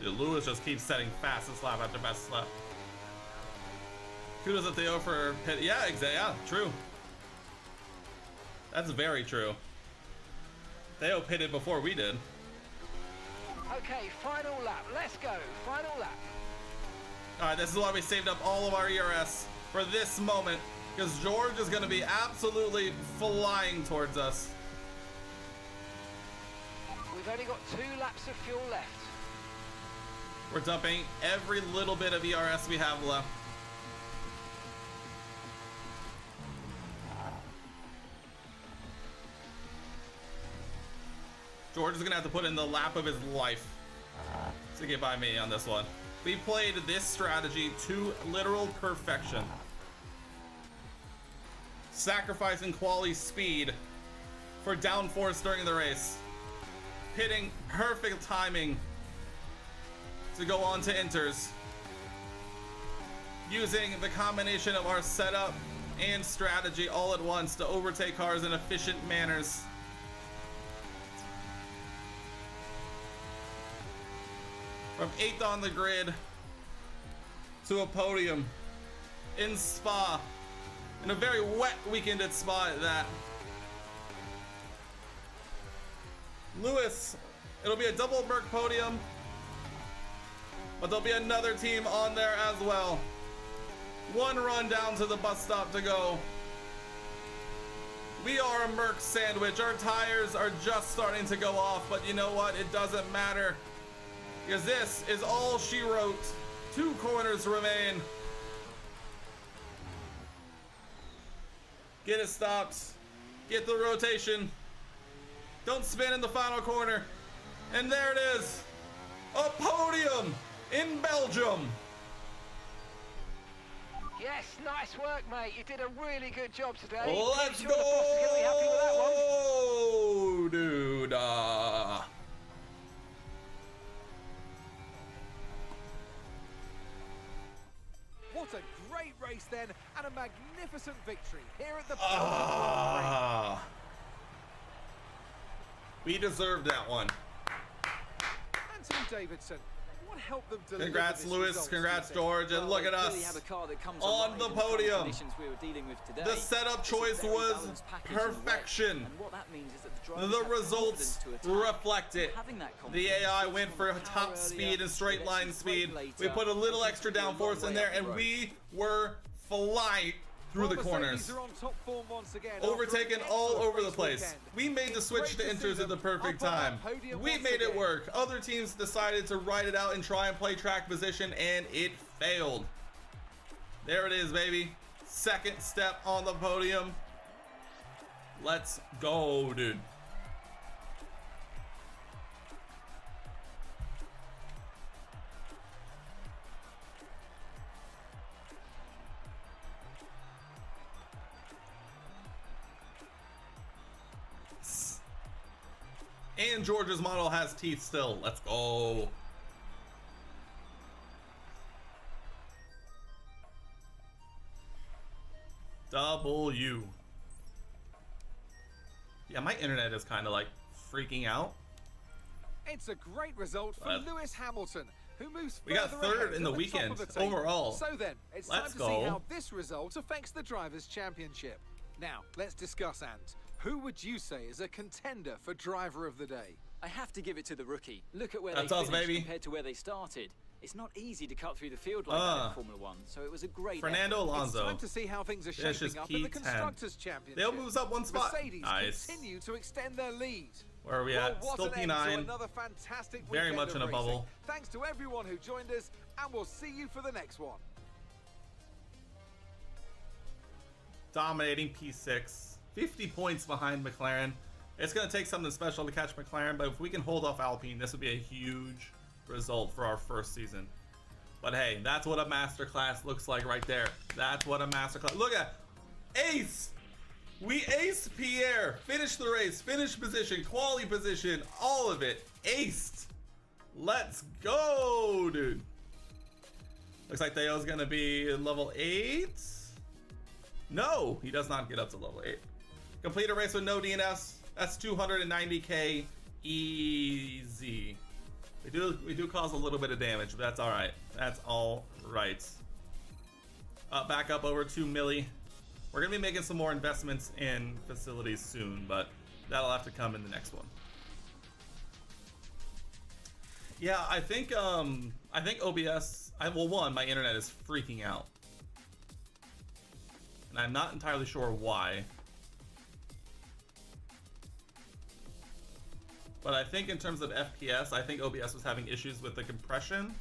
A: Dude, Lewis just keeps setting fastest lap after best lap. Kudos to Theo for pit. Yeah, exactly. Yeah, true. That's very true. Theo pitted before we did.
C: Okay, final lap. Let's go. Final lap.
A: All right, this is why we saved up all of our ERS for this moment, because George is going to be absolutely flying towards us.
C: We've only got 2 laps of fuel left.
A: We're dumping every little bit of ERS we have left. George is gonna have to put in the lap of his life to get by me on this one. We played this strategy to literal perfection. Sacrificing quality speed for downforce during the race. Hitting perfect timing to go on to inters. Using the combination of our setup and strategy all at once to overtake cars in efficient manners. From 8th on the grid to a podium in Spa, in a very wet weekend at Spa at that. Lewis, it'll be a double Merc podium, but there'll be another team on there as well. One run down to the bus stop to go. We are a Merc sandwich. Our tires are just starting to go off, but you know what? It doesn't matter. Because this is all she wrote. 2 corners remain. Get it stopped. Get the rotation. Don't spin in the final corner. And there it is. A podium in Belgium.
C: Yes, nice work, mate. You did a really good job today.
A: Let's
C: Sure
A: go,
C: the boss is gonna be happy with that one.
A: dude.
D: What a great race then, and a magnificent victory here at the Belgian Grand
A: We deserved that one.
D: Prix. Anthony Davidson, what helped them deliver
A: Congrats,
D: this
A: Lewis.
D: result,
A: Congrats,
D: do you think?
A: George. And look at
E: They clearly have
A: us
E: a car that comes
A: on
E: alive
A: the
E: in kind of
A: podium.
E: conditions we were dealing with today.
A: The setup
E: It's a
A: choice
E: very
A: was
E: balanced package in the wet,
A: perfection.
E: and what that means is that the drivers
A: The
E: have
A: results
E: confidence to attack.
A: reflect it.
E: Having that
A: The
E: confidence
A: AI
E: comes
A: went
E: from
A: for
E: the
A: top
E: power
A: speed
E: earlier,
A: and straight
E: the
A: line
E: electric
A: speed.
E: brake
A: We
E: later.
A: put a little
E: It
A: extra
E: took you a long
A: downforce in
E: way
A: there,
E: up the
A: and
E: road.
A: we were flying through the
D: Well,
A: corners.
D: Mercedes are on top form once again after an
A: Overtaken all
D: excellent
A: over the
D: race
A: place.
D: weekend.
A: We made the
D: It's
A: switch to
D: great to see
A: inters at the
D: them
A: perfect
D: up on
A: time.
D: that podium
A: We
D: once
A: made it
D: again.
A: work. Other teams decided to ride it out and try and play track position, and it failed. There it is, baby. Second step on the podium. Let's go, dude. And George's model has teeth still. Let's go. W. Yeah, my internet is kind of like freaking out.
D: It's a great result for
A: But
D: Lewis Hamilton, who moves
A: we got
D: further
A: third
D: ahead
A: in
D: to
A: the
D: the top
A: weekend
D: of the table.
A: overall.
D: So then, it's
A: Let's
D: time to see
A: go.
D: how this result affects the Drivers' Championship. Now, let's discuss, Ant. Who would you say is a contender for Driver of the Day?
E: I have to give it to the rookie. Look at where
A: That's
E: they
A: us,
E: finished
A: baby.
E: compared to where they started. It's not easy to cut through the field like that in Formula 1, so it was a great
A: Fernando
E: effort.
A: Alonso.
D: It's time to see how things are
A: Finishes
D: shaping up in the
A: P10.
D: Constructors' Championship.
A: They'll moves up one spot.
D: Mercedes
A: Nice.
D: continue to extend their lead.
A: Where are we
D: Well,
A: at?
D: what
A: Still
D: an end to
A: P9.
D: another fantastic
A: Very
D: weekend
A: much
D: of
A: in a
D: racing.
A: bubble.
D: Thanks to everyone who joined us, and we'll see you for the next one.
A: Dominating P6. 50 points behind McLaren. It's going to take something special to catch McLaren, but if we can hold off Alpine, this would be a huge result for our first season. But hey, that's what a masterclass looks like right there. That's what a masterclass. Look at ace. We aced Pierre. Finished the race. Finished position. Quality position. All of it. Aced. Let's go, dude. Looks like Theo's going to be level 8. No, he does not get up to level 8. Complete a race with no DNS. That's 290k easy. We do cause a little bit of damage, but that's all right. That's all right. Back up over 2 milli. We're gonna be making some more investments in facilities soon, but that'll have to come in the next one. Yeah, I think OBS. Well, one, my internet is freaking out, and I'm not entirely sure why. But I think in terms of FPS, I think OBS was having issues with the compression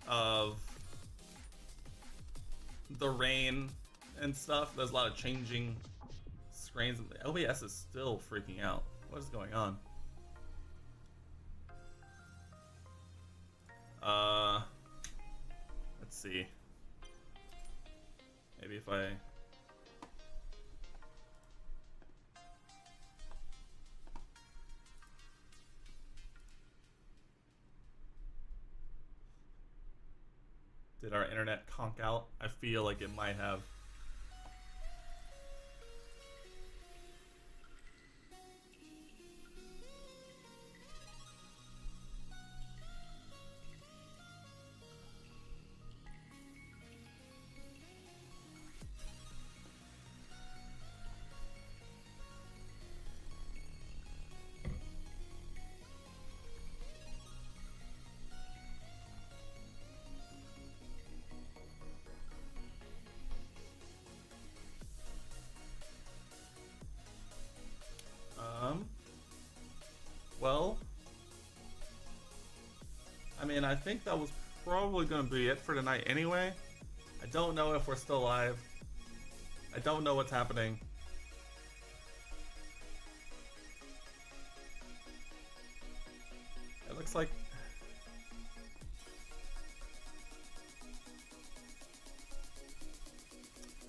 A: of the rain and stuff. There's a lot of changing screens. OBS is still freaking out. What is going on? Let's see. Maybe if I... Did our internet conk out? I feel like it might have. Well, I mean, I think that was probably going to be it for tonight anyway. I don't know if we're still live. I don't know what's happening. It looks like...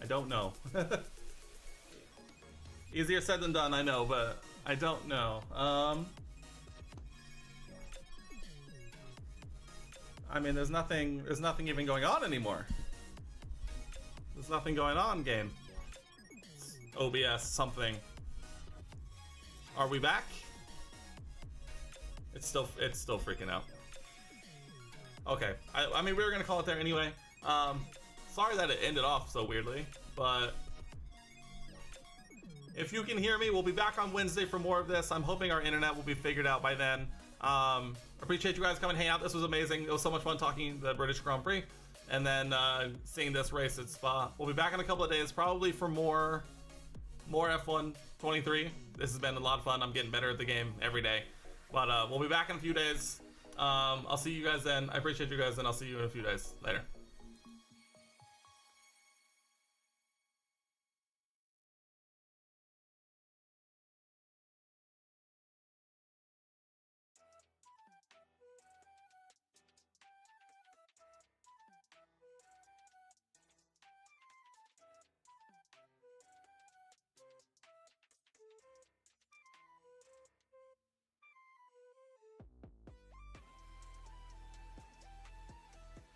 A: I don't know. Easier said than done, I know, but I don't know. I mean, there's nothing even going on anymore. There's nothing going on, game. OBS something. Are we back? It's still freaking out. Okay, I mean, we were gonna call it there anyway. Sorry that it ended off so weirdly, but if you can hear me, we'll be back on Wednesday for more of this. I'm hoping our internet will be figured out by then. Appreciate you guys coming hang out. This was amazing. It was so much fun talking the British Grand Prix and then seeing this race at Spa. We'll be back in a couple of days, probably for more F1 23. This has been a lot of fun. I'm getting better at the game every day. But we'll be back in a few days. I'll see you guys then. I appreciate you guys, and I'll see you in a few days. Later.